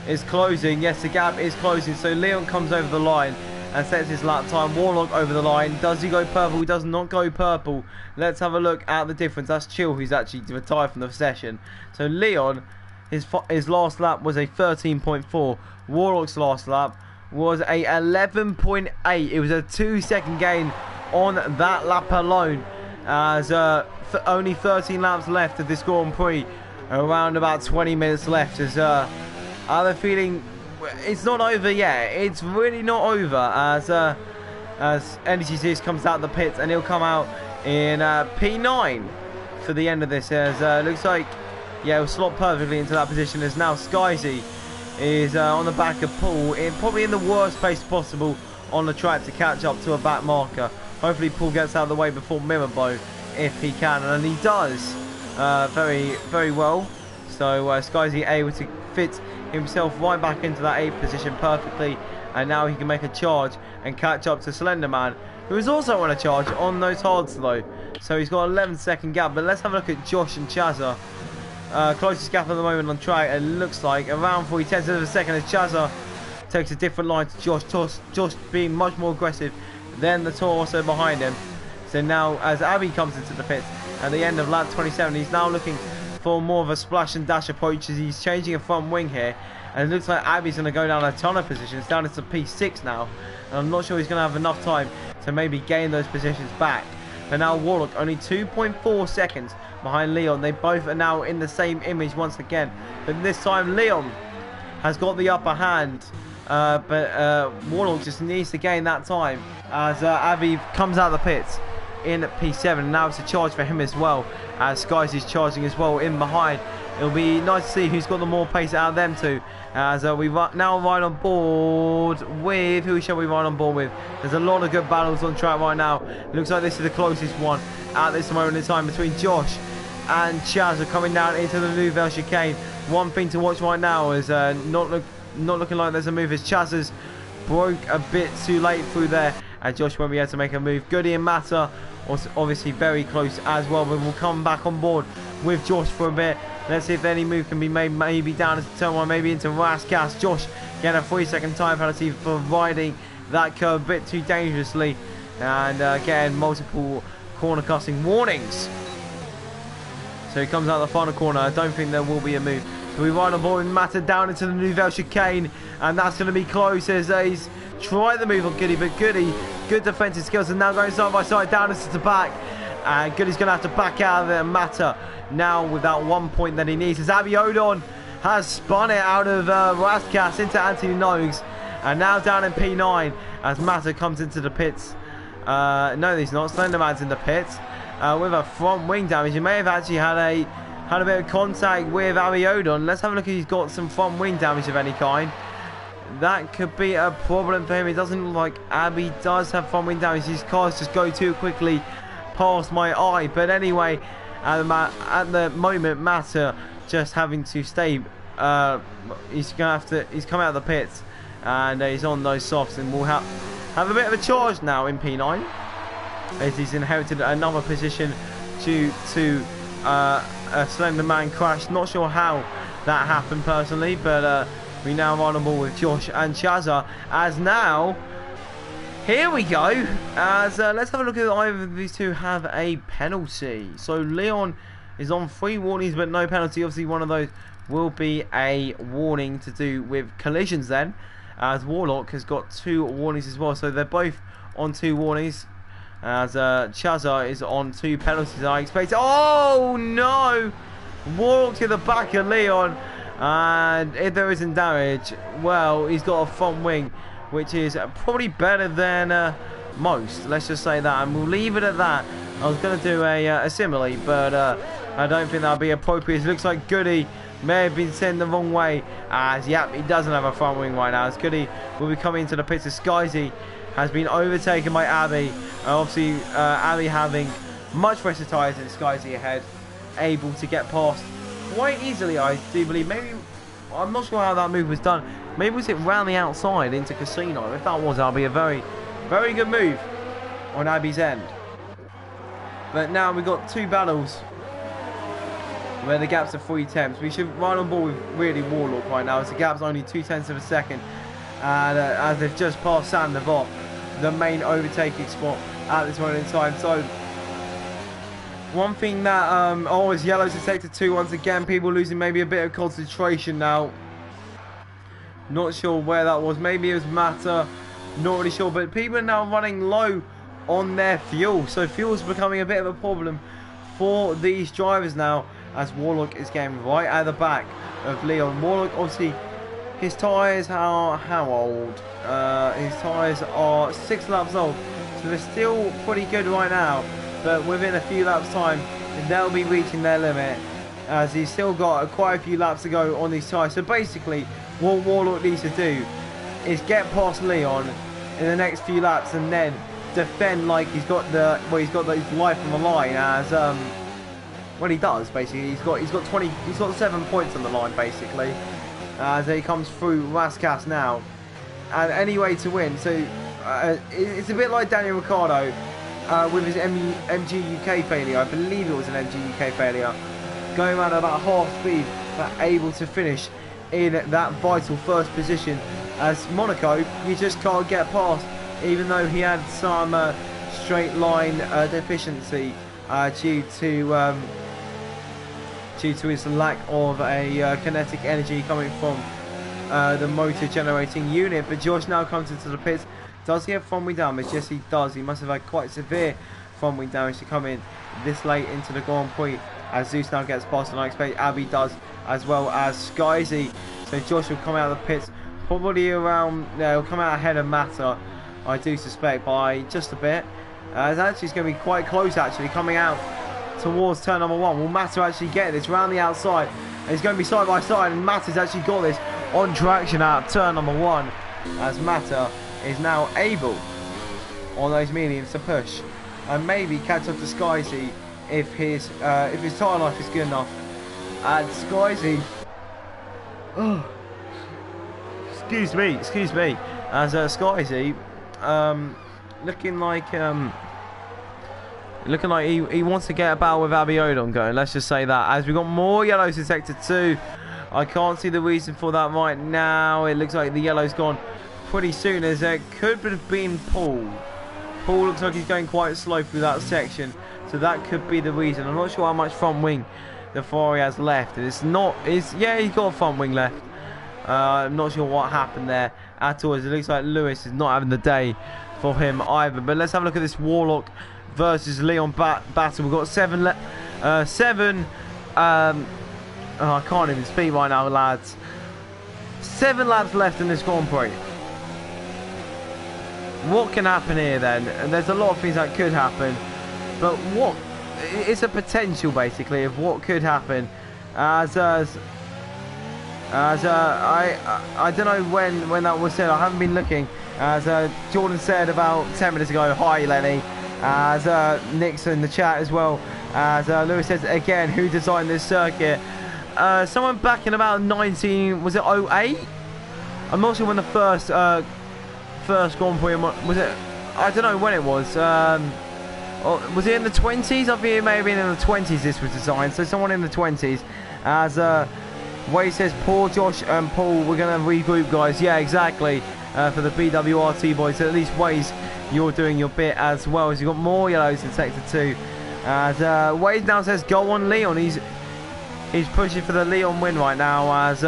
Is closing. Yes, the gap is closing. So Leon comes over the line and sets his lap time. Warlock over the line. Does he go purple? He does not go purple. Let's have a look at the difference. That's Chill, who's actually retired from the session. So Leon, his last lap was a 13.4. Warlock's last lap was a 11.8. It was a 2-second gain on that lap alone. As only 13 laps left of this Grand Prix, around about 20 minutes left. As I have a feeling it's not over yet. It's really not over. As Energy Zeus comes out of the pits and he'll come out in P9 for the end of this. As looks like yeah, will slot perfectly into that position as now Skyzy is on the back of Paul, probably in the worst place possible on the track to catch up to a back marker. Hopefully Paul gets out of the way before Mirabo if he can, and he does very, very well. So Skyzy able to fit himself right back into that 8th position perfectly, and now he can make a charge and catch up to Slenderman, who is also on a charge on those hard slow. So he's got an 11-second gap, but let's have a look at Josh and Chazza. Closest gap at the moment on track, it looks like around 0.4 of a second as Chazza takes a different line to Josh. Josh being much more aggressive than the Torso behind him. So now as Abby comes into the pits at the end of lap 27, he's now looking for more of a splash and dash approach as he's changing a front wing here. And it looks like Abby's going to go down a ton of positions, down into P6 now. And I'm not sure he's going to have enough time to maybe gain those positions back. But now Warlock only 2.4 seconds behind Leon. They both are now in the same image once again. But this time Leon has got the upper hand. But Warlock just needs to gain that time as Abby comes out of the pits in P7. Now it's a charge for him as well, as Skies is charging as well in behind. It'll be nice to see who's got the more pace out of them two, as we now ride on board with, who shall we ride on board with? There's a lot of good battles on track right now. It looks like this is the closest one at this moment in time between Josh and Chaz are coming down into the Nouvelle Chicane. One thing to watch right now is not looking like there's a move, as Chaz has broke a bit too late through there, and Josh won't be able to make a move. Goody and Mata also obviously very close as well, but we'll come back on board with Josh for a bit. Let's see if any move can be made, maybe down into turn 1, maybe into Raskas. Josh getting a 3-second time penalty for riding that curve a bit too dangerously, and getting multiple corner cussing warnings. So he comes out the final corner. I don't think there will be a move. So we ride on board with Mata down into the Nouvelle Chicane, and that's going to be close as he's tried the move on Goody, but Goody, good defensive skills, and now going side by side down into the back. And Goody's going to have to back out of there. Mata now with that 1 point that he needs, as Abiodon has spun it out of Raskas into Anthony Nogues, and now down in P9 as Mata comes into the pits. No, he's not. Slenderman's in the pits with a front wing damage. He may have actually had a bit of contact with Abiodon. Let's have a look if he's got some front wing damage of any kind. That could be a problem for him. It doesn't look like Abby does have front wing damage. These cars just go too quickly past my eye. But anyway, at the moment, Mata just having to stay. He's come out of the pits, and he's on those softs, and we'll have a bit of a charge now in P9 as he's inherited another position due to a Slenderman crash. Not sure how that happened personally, but we now run on board with Josh and Chazza, as now here we go, as let's have a look at either of these two have a penalty. So Leon is on 3 warnings but no penalty. Obviously one of those will be a warning to do with collisions then, as Warlock has got 2 warnings as well, so they're both on 2 warnings, as Chazza is on 2 penalties. I expect, oh no, Warlock to the back of Leon, and if there isn't damage, well, he's got a front wing which is probably better than most, let's just say that, and we'll leave it at that. I was going to do a simile, but I don't think that'll be appropriate. It looks like Goody may have been sent the wrong way, as yep, he doesn't have a front wing right now, as Goody will be coming into the pits. As Skyzy has been overtaken by Abby, obviously Abby having much fresher tyres than Skyzy ahead, able to get past quite easily, I do believe. Maybe, I'm not sure how that move was done. Maybe was it round the outside into Casino? If that was, that'll be a very, very good move on Abby's end. But now we've got 2 battles where the gaps are 3 tenths. We should ride on board with really Warlock right now, as the gap's only 2/10 of a second, and as they've just passed Sandoval, the main overtaking spot at this moment in time. So one thing that oh, is yellow to sector 2 once again. People losing maybe a bit of concentration now. Not sure where that was. Maybe it was Mata. Not really sure. But people are now running low on their fuel. So fuel's becoming a bit of a problem for these drivers now, as Warlock is getting right at the back of Leon. Warlock, obviously, his tyres are how old? His tyres are 6 laps old. So they're still pretty good right now. But within a few laps time, they'll be reaching their limit. as he's still got quite a few laps to go on these tyres. So basically, what Warlock needs to do is get past Leon in the next few laps and then defend like he's got the his life on the line. As well, he does basically. He's got 7 points on the line basically. As he comes through Raskas now, and any way to win. So it's a bit like Daniel Ricciardo with his MG UK failure. I believe it was an MG UK failure, going around about half speed, but able to finish in that vital first position. As Monaco, you just can't get past, even though he had some straight line deficiency due to his lack of a kinetic energy coming from the motor generating unit. But Josh now comes into the pits. Does he have front wing damage? Yes, he does. He must have had quite severe front wing damage to come in this late into the Grand Prix. As Zeus now gets past, and I expect Abby does, as well as Skyzy. So Josh will come out of the pits probably around. He'll come out ahead of Mata, I do suspect, by just a bit. Actually, it's going to be quite close. Actually, coming out towards turn number 1. Will Mata actually get this round the outside? And it's going to be side by side, and Mata's actually got this on traction out turn number 1. As Mata is now able on those mediums to push and maybe catch up to Skyzy if his tyre life is good enough. And Skyzy, excuse me, as Skyzy looking like he wants to get a battle with Abiodon going. Let's just say that. As we've got more yellows in sector 2. I can't see the reason for that right now. It looks like the yellow's gone pretty soon, as it could have been Paul. Paul looks like he's going quite slow through that section, so that could be the reason. I'm not sure how much front wing the Ferrari has left. Yeah, he's got a front wing left. I'm not sure what happened there at all, as it looks like Lewis is not having the day for him either. But let's have a look at this Warlock versus Leon battle. We've got 7 I can't even speak right now, lads. 7 laps left in this Grand Prix. What can happen here then? And there's a lot of things that could happen, but what? It's a potential basically of what could happen. I don't know when that was said. I haven't been looking. As Jordan said about 10 minutes ago. Hi Lenny. As Nick's in the chat as well. As Lewis says again, who designed this circuit? Someone back in about 19, was it 08? I'm not sure when the first Grand Prix was it. I don't know when it was. Was it in the 20s? I think it may have been in the 20s this was designed. So someone in the 20s. As Wade says, poor Josh and Paul, we're going to regroup, guys. Yeah, exactly. For the BWRT boys. So at least Waze, you're doing your bit as well. As you've got more yellows in sector 2. As Wade now says, go on Leon. He's pushing for the Leon win right now, as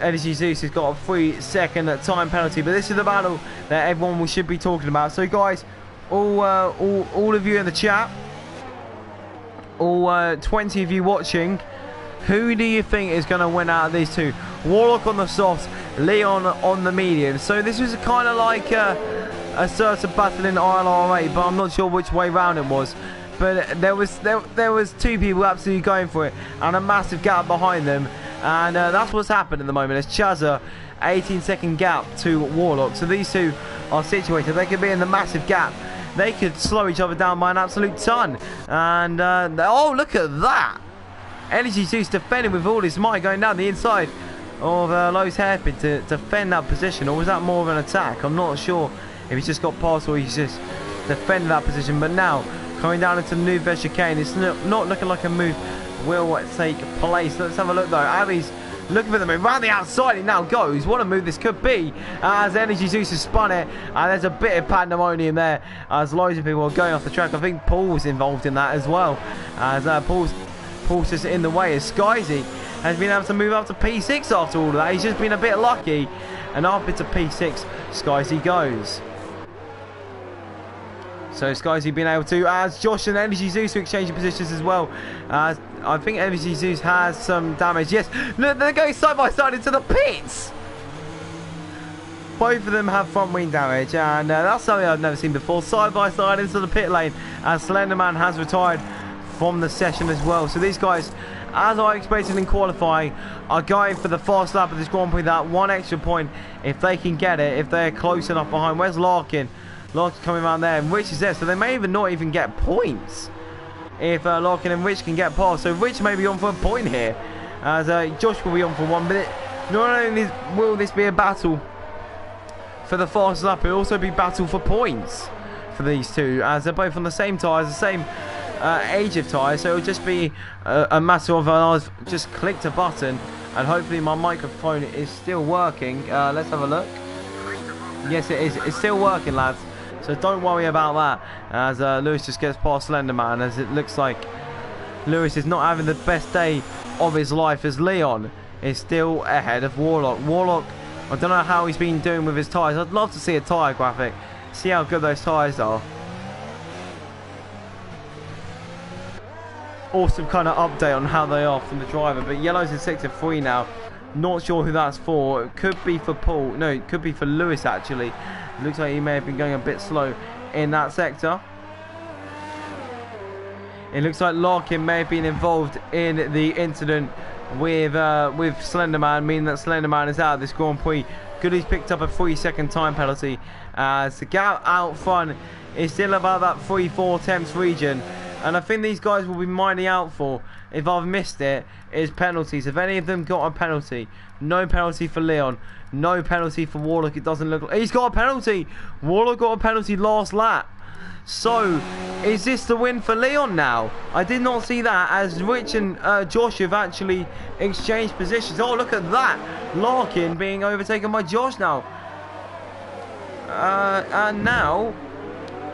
Energy Zeus has got a 3-second time penalty. But this is the battle that everyone should be talking about. So guys, all of you in the chat, all 20 of you watching, who do you think is going to win out of these two? Warlock on the softs, Leon on the medium. So this was kind of like a certain battle in ILR8, but I'm not sure which way round it was. But there was 2 people absolutely going for it, and a massive gap behind them, and that's what's happened at the moment. It's Chazza, 18-second gap to Warlock. So these two are situated. They could be in the massive gap. They could slow each other down by an absolute ton. And oh, look at that! Energy Zeus defending with all his might, going down the inside of Lowe's hairpin to defend that position. Or was that more of an attack? I'm not sure if he's just got past or he's just defending that position. But now, coming down into the new chicane, it's not looking like a move will take place. Let's have a look though. Abby's looking for the move. Round the outside it now goes. What a move this could be. As Energy Zeus has spun it. And there's a bit of pandemonium there. As loads of people are going off the track. I think Paul's involved in that as well. As Paul's just in the way. As Skyzy has been able to move up to P6 after all of that. He's just been a bit lucky. And up into P6, Skyzy goes. So Skyzy being able to, as Josh and Energy Zeus are exchanging positions as well. As I think Energy Zeus has some damage. Yes, look, they're going side by side into the pits. Both of them have front wing damage, and that's something I've never seen before. Side by side into the pit lane, as Slenderman has retired from the session as well. So these guys as I expected in qualifying, are going for the fast lap of this Grand Prix. That one extra point, if they can get it, if they're close enough behind. Where's Larkin? Larkin coming around there, and Rich is there, so they may even not even get points if Larkin and Rich can get past. So Rich may be on for a point here, as Josh will be on for one. But not only will this be a battle for the fast lap, it'll also be battle for points for these two, as they're both on the same tyres, the same age of tyres. So it'll just be a matter of I've just clicked a button, and hopefully my microphone is still working. Let's have a look. Yes, it is. It's still working, lads. So don't worry about that, as Lewis just gets past Slenderman, as it looks like Lewis is not having the best day of his life, as Leon is still ahead of Warlock. Warlock, I don't know how he's been doing with his tyres. I'd love to see a tyre graphic, see how good those tyres are. Awesome kind of update on how they are from the driver. But yellow's in sector 3 now. Not sure who that's for. It could be for Paul. No, it could be for Lewis, actually. It looks like he may have been going a bit slow in that sector. It looks like Larkin may have been involved in the incident with Slenderman, meaning that Slenderman is out of this Grand Prix. Goody's picked up a 3-second time penalty, as the gap out front is still about that 3-4 tenths region. And I think these guys will be minding out for, if I've missed it, is penalties. If any of them got a penalty, no penalty for Leon, no penalty for Warlock. It doesn't look like he's got a penalty. Warlock got a penalty last lap. So, is this the win for Leon now? I did not see that, as Rich and Josh have actually exchanged positions. Oh, look at that. Larkin being overtaken by Josh now. And now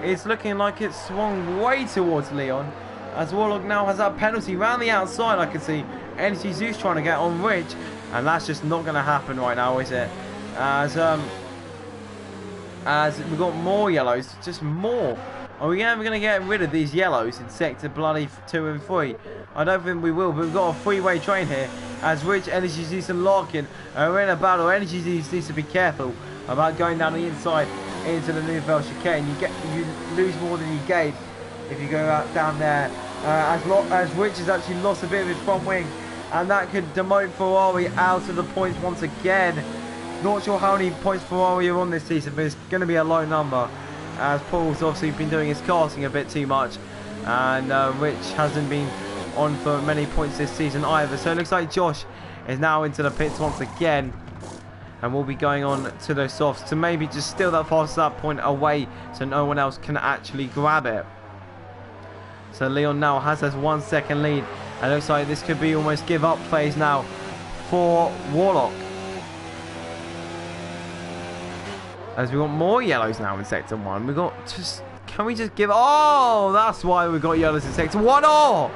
it's looking like it's swung way towards Leon, as Warlock now has that penalty round the outside. I can see Energy Zeus trying to get on Rich, and that's just not going to happen right now, is it? As we've got more yellows, just more. Are we ever going to get rid of these yellows in sector bloody 2 and 3? I don't think we will, but we've got a three-way train here, as Rich, Energy Zeus and Larkin are in a battle. Energy Zeus needs to be careful about going down the inside into the Nouvelle chicane. You lose more than you gain if you go out down there. As Rich has actually lost a bit of his front wing, and that could demote Ferrari out of the points once again. Not sure how many points Ferrari are on this season, but it's going to be a low number, as Paul's obviously been doing his casting a bit too much, and Rich hasn't been on for many points this season either. So it looks like Josh is now into the pits once again, and we'll be going on to those softs to maybe just steal that fast lap point away so no one else can actually grab it. So Leon now has his 1 second lead, and it looks like this could be almost give up phase now for Warlock, as we got more yellows now in sector 1. We got just, can we just give, oh, that's why we got yellows in sector 1. Oh,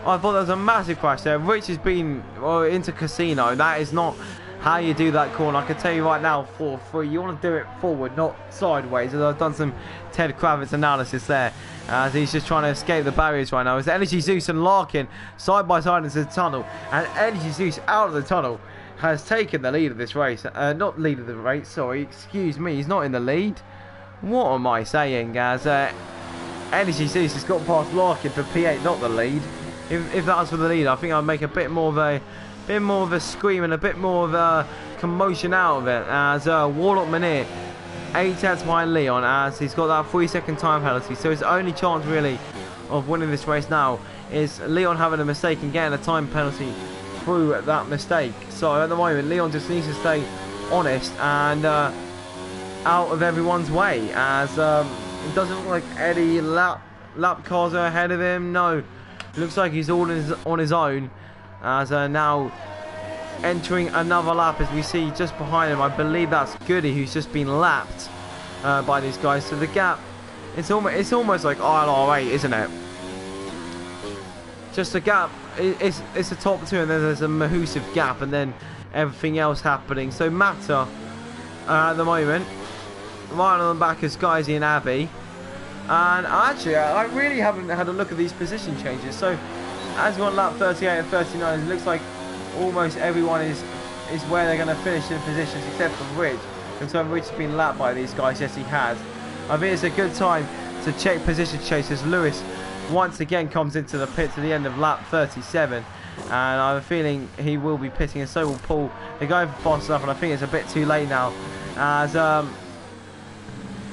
I thought there was a massive crash there. Rich has been into casino. That is not how you do that corner. I can tell you right now, 4-3, you want to do it forward, not sideways. As I've done some Ted Kravitz analysis there, as he's just trying to escape the barriers right now. It's Energy Zeus and Larkin side by side into the tunnel, and Energy Zeus out of the tunnel has taken the lead of this race. Not lead of the race, sorry, excuse me, he's not in the lead. What am I saying? As Energy Zeus has got past Larkin for P8, not the lead. If that was for the lead, I think I'd make a bit more of a scream and a bit more of a commotion out of it, as Warlock Manir 8 tenths behind Leon, as he's got that 3-second time penalty. So his only chance really of winning this race now is Leon having a mistake and getting a time penalty through that mistake. So at the moment Leon just needs to stay honest and out of everyone's way, as it doesn't look like any lap cars are ahead of him. No, it looks like he's all on his own, as now entering another lap, as we see just behind him. I believe that's Goody, who's just been lapped by these guys. So the gap, it's almost like ILR8, isn't it? Just a gap. It's the top two, and then there's a massive gap, and then everything else happening. So Mata at the moment right on the back of Skyzy and Abby. And actually, I really haven't had a look at these position changes. So as we're on lap 38 and 39, it looks like almost everyone is where they're going to finish in positions, except for Rich. Looks like Rich has been lapped by these guys. Yes, he has. I think it's a good time to check position chases. Lewis once again comes into the pits at the end of lap 37. And I have a feeling he will be pitting, and so will Paul. They're going for fast enough, and I think it's a bit too late now. As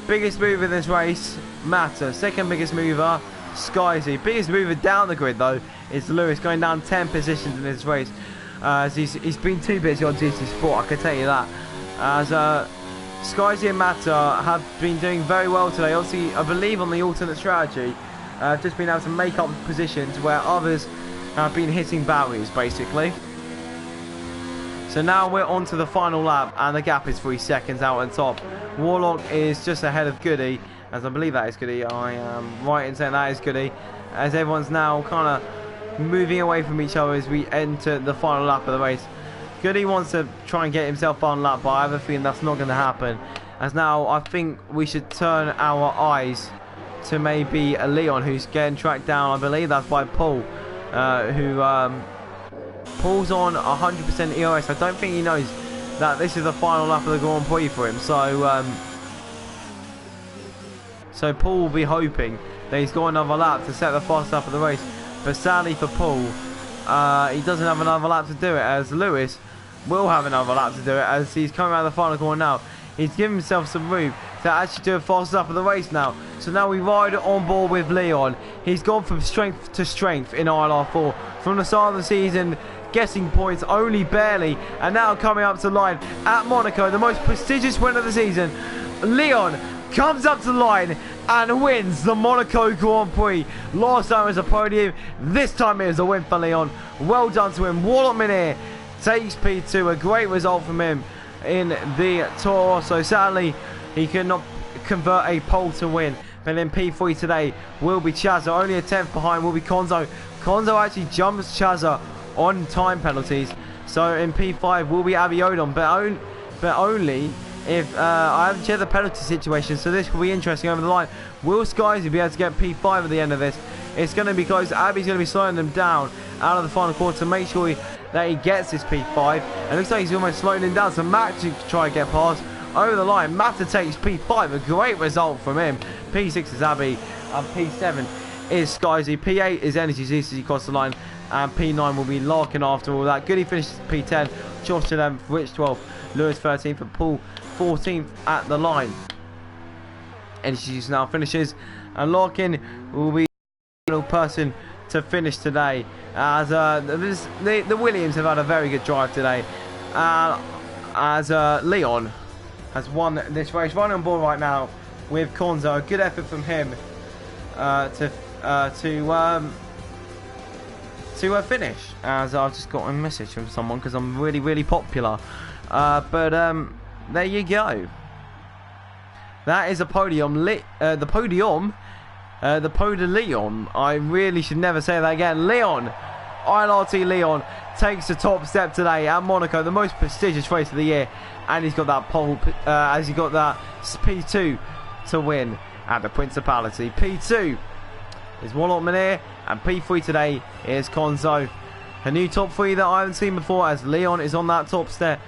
biggest mover in this race, Matter. Second biggest mover, Skyzy. Biggest mover down the grid, though, is Lewis, going down 10 positions in this race. As he's been too busy on GT Sport, I can tell you that. As Skyzy and Matter have been doing very well today. Obviously, I believe on the alternate strategy, just been able to make up positions where others have been hitting barriers, basically. So now we're on to the final lap, and the gap is 3 seconds out on top. Warlock is just ahead of Goody, as I believe that is Goody. I am right in saying that is Goody, as everyone's now kind of moving away from each other as we enter the final lap of the race. Goody wants to try and get himself on lap, but I have a feeling that's not going to happen. As now I think we should turn our eyes to maybe a Leon, who's getting tracked down. I believe that's by Paul, who Paul's on 100% EOS. I don't think he knows that this is the final lap of the Grand Prix for him. So Paul will be hoping that he's got another lap to set the fast lap of the race. But sadly for Paul, he doesn't have another lap to do it, as Lewis will have another lap to do it, as he's coming out of the final corner now. He's given himself some room to actually do a fast lap of the race now. So now we ride on board with Leon. He's gone from strength to strength in ILR4. From the start of the season, guessing points only barely, and now coming up to the line at Monaco, the most prestigious win of the season. Leon comes up to the line and wins the Monaco Grand Prix. Last time it was a podium, this time it is a win for Leon. Well done to him. Warlock Minier takes P2, a great result from him in the Tour. So sadly, he could not convert a pole to win. But in P3 today will be Chazza. Only a 10th behind will be Konzo. Konzo actually jumps Chazza on time penalties. So in P5 will be Abiodon, but only if I haven't checked the penalty situation. So this will be interesting over the line. Will Skyzy be able to get P5 at the end of this? It's going to be close. Abby's going to be slowing them down out of the final quarter to make sure that he gets this P5. And it looks like he's almost slowing him down. So Matt to try and get past over the line. Matter takes P5, a great result from him. P6 is Abby, and P7 is Skyzy. P8 is Energy Zeus as he crosses the line, and P9 will be Larkin after all that. Goody finishes P10, Josh 11th, Rich 12th, Lewis 13th, and Paul 14th at the line. Energy Zeus now finishes, and Larkin will be the final person to finish today, as the Williams have had a very good drive today, as Leon has won this race. Running on board right now with Konzo. A good effort from him to finish. As I've just got a message from someone because I'm really popular. But there you go. That is a podium. The podium Leon. I really should never say that again. Leon, ILRT Leon takes the top step today at Monaco, the most prestigious race of the year, and he's got that pole, as he got that P2 to win at the Principality. P2 is Warlock Minier, and P3 today is Konzo. A new top 3 that I haven't seen before, as Leon is on that top step.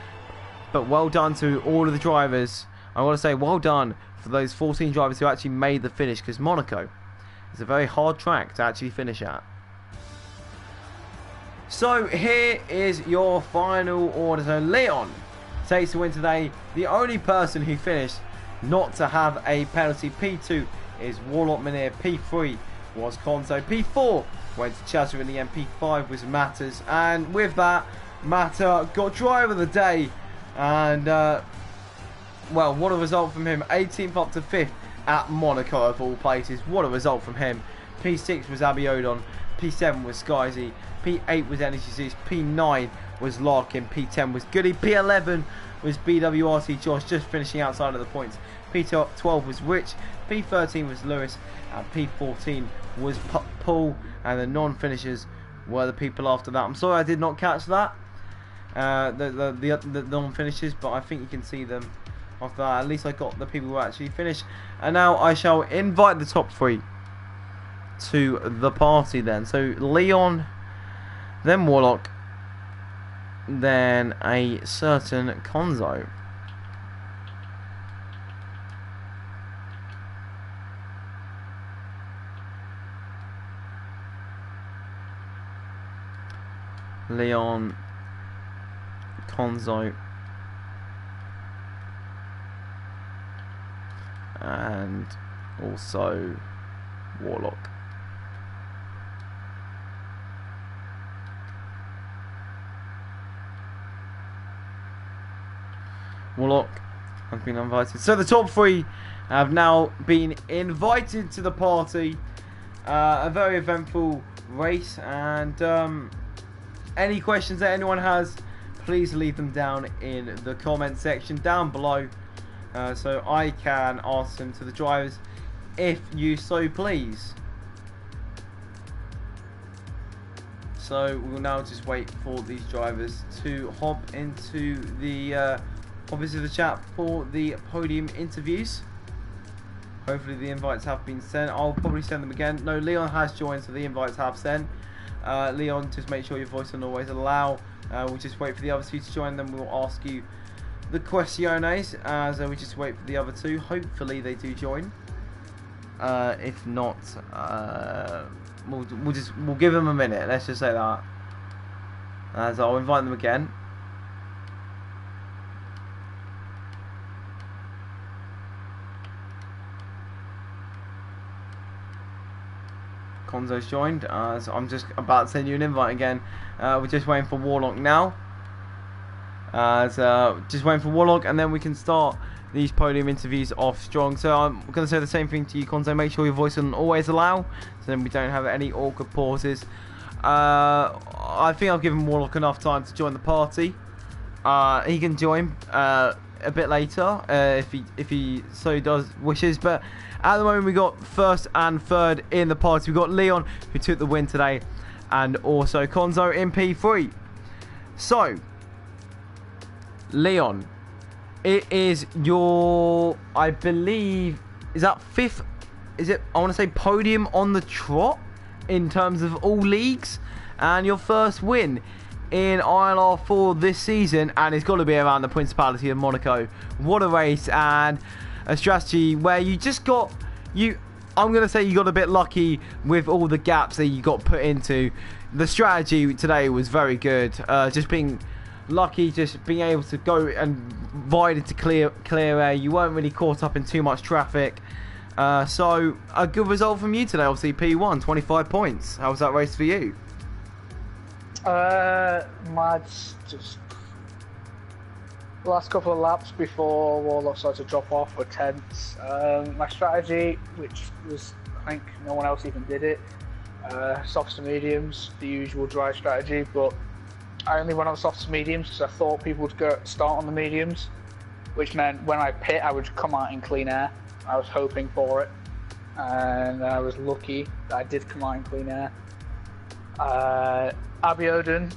But well done to all of the drivers. I want to say well done for those 14 drivers who actually made the finish, because Monaco is a very hard track to actually finish at. So here is your final order. So Leon takes the win today. The only person who finished not to have a penalty. P2 is Warlock Minier. P3 was Konzo. P4 went to Chazza in the end. P5 was Matters. And with that, Matter got driver of the day. And, well, what a result from him. 18th up to 5th at Monaco of all places. What a result from him. P6 was Abiodon. P7 was Skyzy. P8 was Energy Zeus. P9 was Larkin. P10 was Goody. P11 was BWRT Josh, just finishing outside of the points. P12 was Rich. P13 was Lewis. And P14 was Paul. And the non-finishers were the people after that. I'm sorry I did not catch that. The non-finishers, but I think you can see them after that. At least I got the people who actually finished. And now I shall invite the top 3 to the party then. So Leon, then Warlock, then a certain Konzo. Leon, Konzo, and also Warlock. Warlock has been invited. So the top 3 have now been invited to the party. A very eventful race, and any questions that anyone has, please leave them down in the comment section down below, so I can ask them to the drivers if you so please. So we'll now just wait for these drivers to hop into the chat for the podium interviews. Hopefully the invites have been sent. I'll probably send them again. No, Leon has joined, so the invites have sent. Leon, just make sure your voice will always allow. We'll just wait for the other 2 to join, then we'll ask you the questiones as we just wait for the other 2. Hopefully they do join. If not, we'll give them a minute. Let's just say that. As I'll invite them again. Konzo's joined, so I'm just about to send you an invite again. We're just waiting for Warlock now. Just waiting for Warlock, and then we can start these podium interviews off strong. So I'm going to say the same thing to you, Konzo. Make sure your voice will always allow, so then we don't have any awkward pauses. I think I've given Warlock enough time to join the party. He can join a bit later if he so does wishes, but at the moment we got first and third in the party. We got Leon, who took the win today, and also Konzo in P3. So Leon, it is your, I believe, is that 5th, is it, I want to say podium on the trot in terms of all leagues, and your first win in ILR4 this season, and it's got to be around the Principality of Monaco. What a race, and a strategy where you just got, I'm going to say you got a bit lucky with all the gaps that you got put into. The strategy today was very good, just being lucky, just being able to go and ride into clear air. You weren't really caught up in too much traffic, so a good result from you today. Obviously P1, 25 points. How was that race for you? Just the last couple of laps before Warlock started to drop off were tense. My strategy, which was, I think no one else even did it, softs to mediums, the usual dry strategy, but I only went on softs to mediums because I thought people would start on the mediums, which meant when I pit I would come out in clean air. I was hoping for it, and I was lucky that I did come out in clean air. Abiodun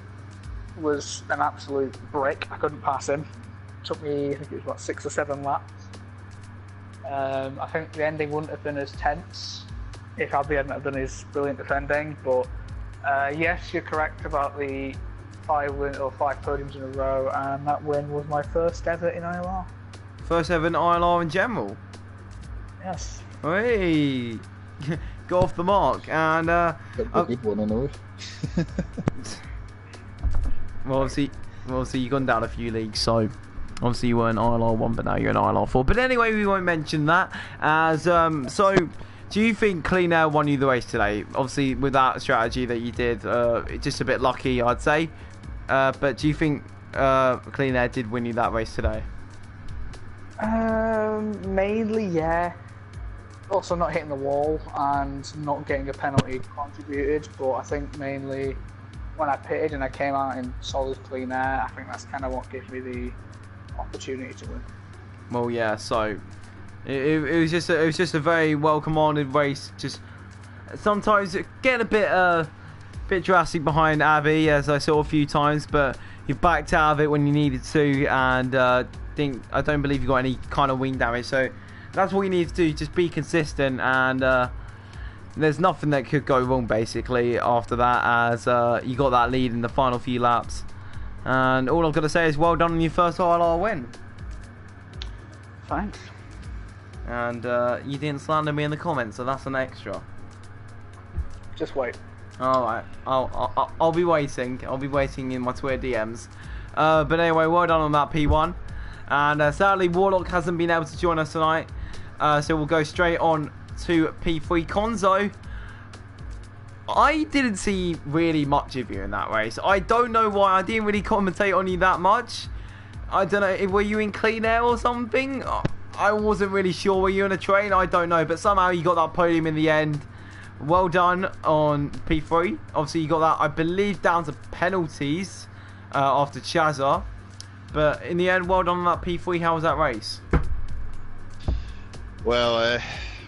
was an absolute brick. I couldn't pass him. Took me, I think it was what, 6 or 7 laps. I think the ending wouldn't have been as tense if Abby hadn't have done his brilliant defending, but yes, you're correct about the 5 podiums in a row, and that win was my first ever in ILR. First ever in ILR in general? Yes. Hey, go off the mark, and good one, I know. well, obviously you've gone down a few leagues, so obviously you were in ILR1, but now you're in ILR4. But anyway, we won't mention that. As so, do you think Clean Air won you the race today? Obviously, with that strategy that you did, just a bit lucky, I'd say. But do you think Clean Air did win you that race today? Mainly, yeah. Also, not hitting the wall and not getting a penalty contributed, but I think mainly when I pitted and I came out in solid clean air, I think that's kind of what gave me the opportunity to win. Well, yeah. So it was just a very well commanded race. Just sometimes getting a bit drastic behind Abby, as I saw a few times, but you backed out of it when you needed to, and I don't believe you got any kind of wing damage. So that's what you need to do. Just be consistent, and there's nothing that could go wrong basically after that, as you got that lead in the final few laps. And all I've got to say is well done on your first ILR win. Thanks. And you didn't slander me in the comments, so that's an extra. Just wait. All right, I'll be waiting. I'll be waiting in my Twitter DMs. But anyway, well done on that P1. And sadly, Warlock hasn't been able to join us tonight. So we'll go straight on to P3. Konzo, I didn't see really much of you in that race. I don't know why. I didn't really commentate on you that much. I don't know. Were you in clean air or something? I wasn't really sure. Were you in a train? I don't know. But somehow you got that podium in the end. Well done on P3. Obviously, you got that, I believe, down to penalties after Chaza. But in the end, well done on that P3. How was that race? Well,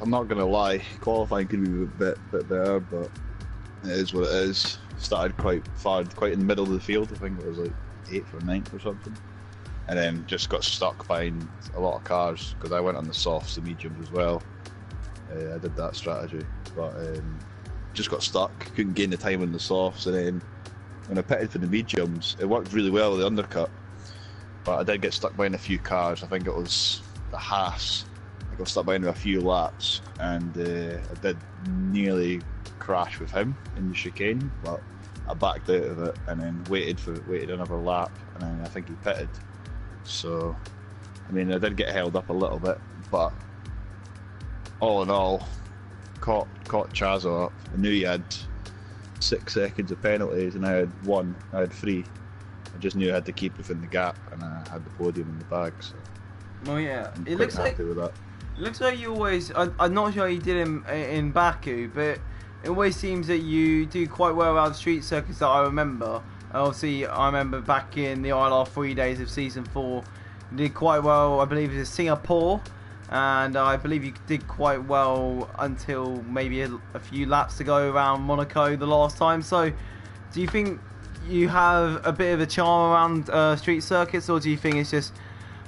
I'm not going to lie. Qualifying could be a bit better, but it is what it is. Started quite far, quite in the middle of the field. I think it was like 8th or 9th or something. And then just got stuck behind a lot of cars because I went on the softs, the mediums as well. I did that strategy, but just got stuck. Couldn't gain the time on the softs, and then when I pitted for the mediums, it worked really well with the undercut. But I did get stuck behind a few cars. I think it was the Haas. I got stuck behind a few laps, and I did nearly crash with him in the chicane, but I backed out of it and then waited another lap, and then I think he pitted. So, I mean, I did get held up a little bit, but all in all, caught Chazo up. I knew he had 6 seconds of penalties, and I had 1. I had 3. I just knew I had to keep within the gap, and I had the podium in the bag. So, well, yeah, it looks like with that. It looks like you always. I'm not sure how you did in Baku, but it always seems that you do quite well around street circuits that I remember. Obviously, I remember back in the ILR3 days of Season 4, you did quite well, I believe it was Singapore, and I believe you did quite well until maybe a few laps to go around Monaco the last time. So, do you think you have a bit of a charm around street circuits, or do you think it's just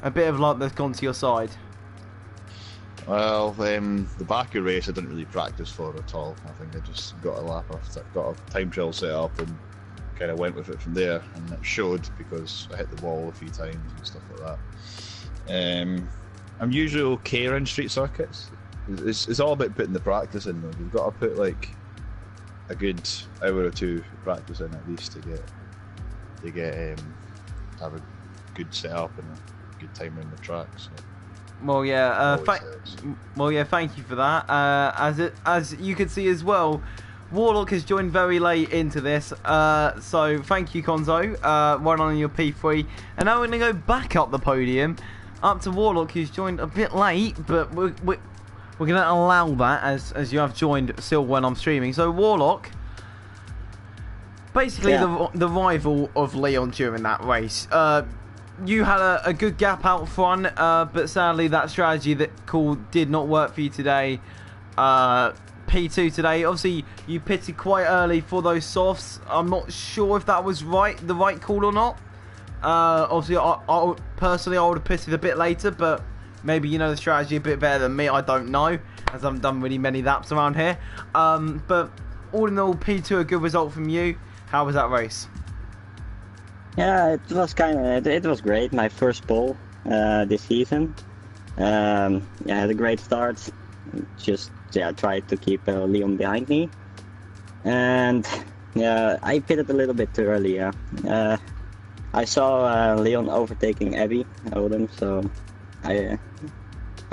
a bit of luck that's gone to your side? Well, the Baku race I didn't really practice for at all. I think I just got a time trial set up and kind of went with it from there, and it showed because I hit the wall a few times and stuff like that. I'm usually okay around street circuits. It's all about putting the practice in though. You've got to put like a good hour or 2 practice in at least to have a good setup and a good time around the track. So. Well, yeah. Thank you for that. As you can see as well, Warlock has joined very late into this. So thank you, Konzo. Well on your P3, and now we're gonna go back up the podium, up to Warlock, who's joined a bit late, but we're gonna allow that as you have joined still when I'm streaming. So Warlock, basically the rival of Leon during that race. You had a good gap out front, but sadly that strategy that call did not work for you today. P2 today. Obviously, you pitted quite early for those softs. I'm not sure if that was the right call or not. Obviously, I personally would have pitted a bit later, but maybe you know the strategy a bit better than me. I don't know, as I haven't done really many laps around here. But all in all, P2 a good result from you. How was that race? Yeah, it was great. My first pole this season. I had a great start. Just tried to keep Leon behind me, and I pitted a little bit too early. I saw Leon overtaking Abby Odom, so I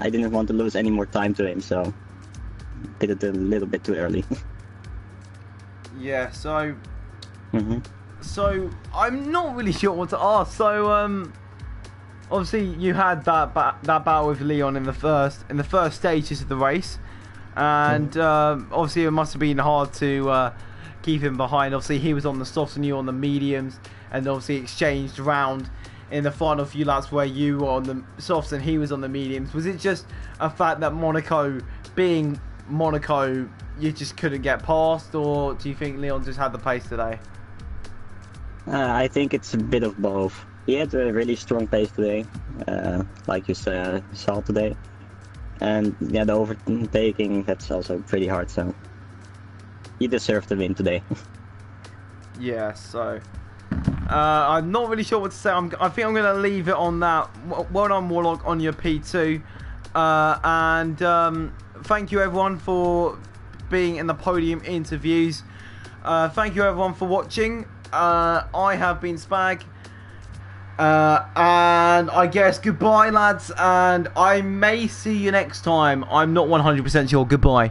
didn't want to lose any more time to him, so pitted a little bit too early. Yeah. So. So I'm not really sure what to ask. So obviously you had that battle with Leon in the first stages of the race, and obviously it must have been hard to keep him behind. Obviously he was on the softs and you on the mediums, and obviously exchanged round in the final few laps where you were on the softs and he was on the mediums. Was it just a fact that Monaco being Monaco, you just couldn't get past, or do you think Leon just had the pace today? I think it's a bit of both. He had a really strong pace today, like you saw today. And the overtaking, that's also pretty hard, so he deserved the win today. Yeah, so I'm not really sure what to say. I think I'm going to leave it on that. Well done, Warlock, on your P2. And thank you, everyone, for being in the podium interviews. Thank you everyone for watching. I have been Spag. And I guess goodbye lads, and I may see you next time. I'm not 100% sure. Goodbye.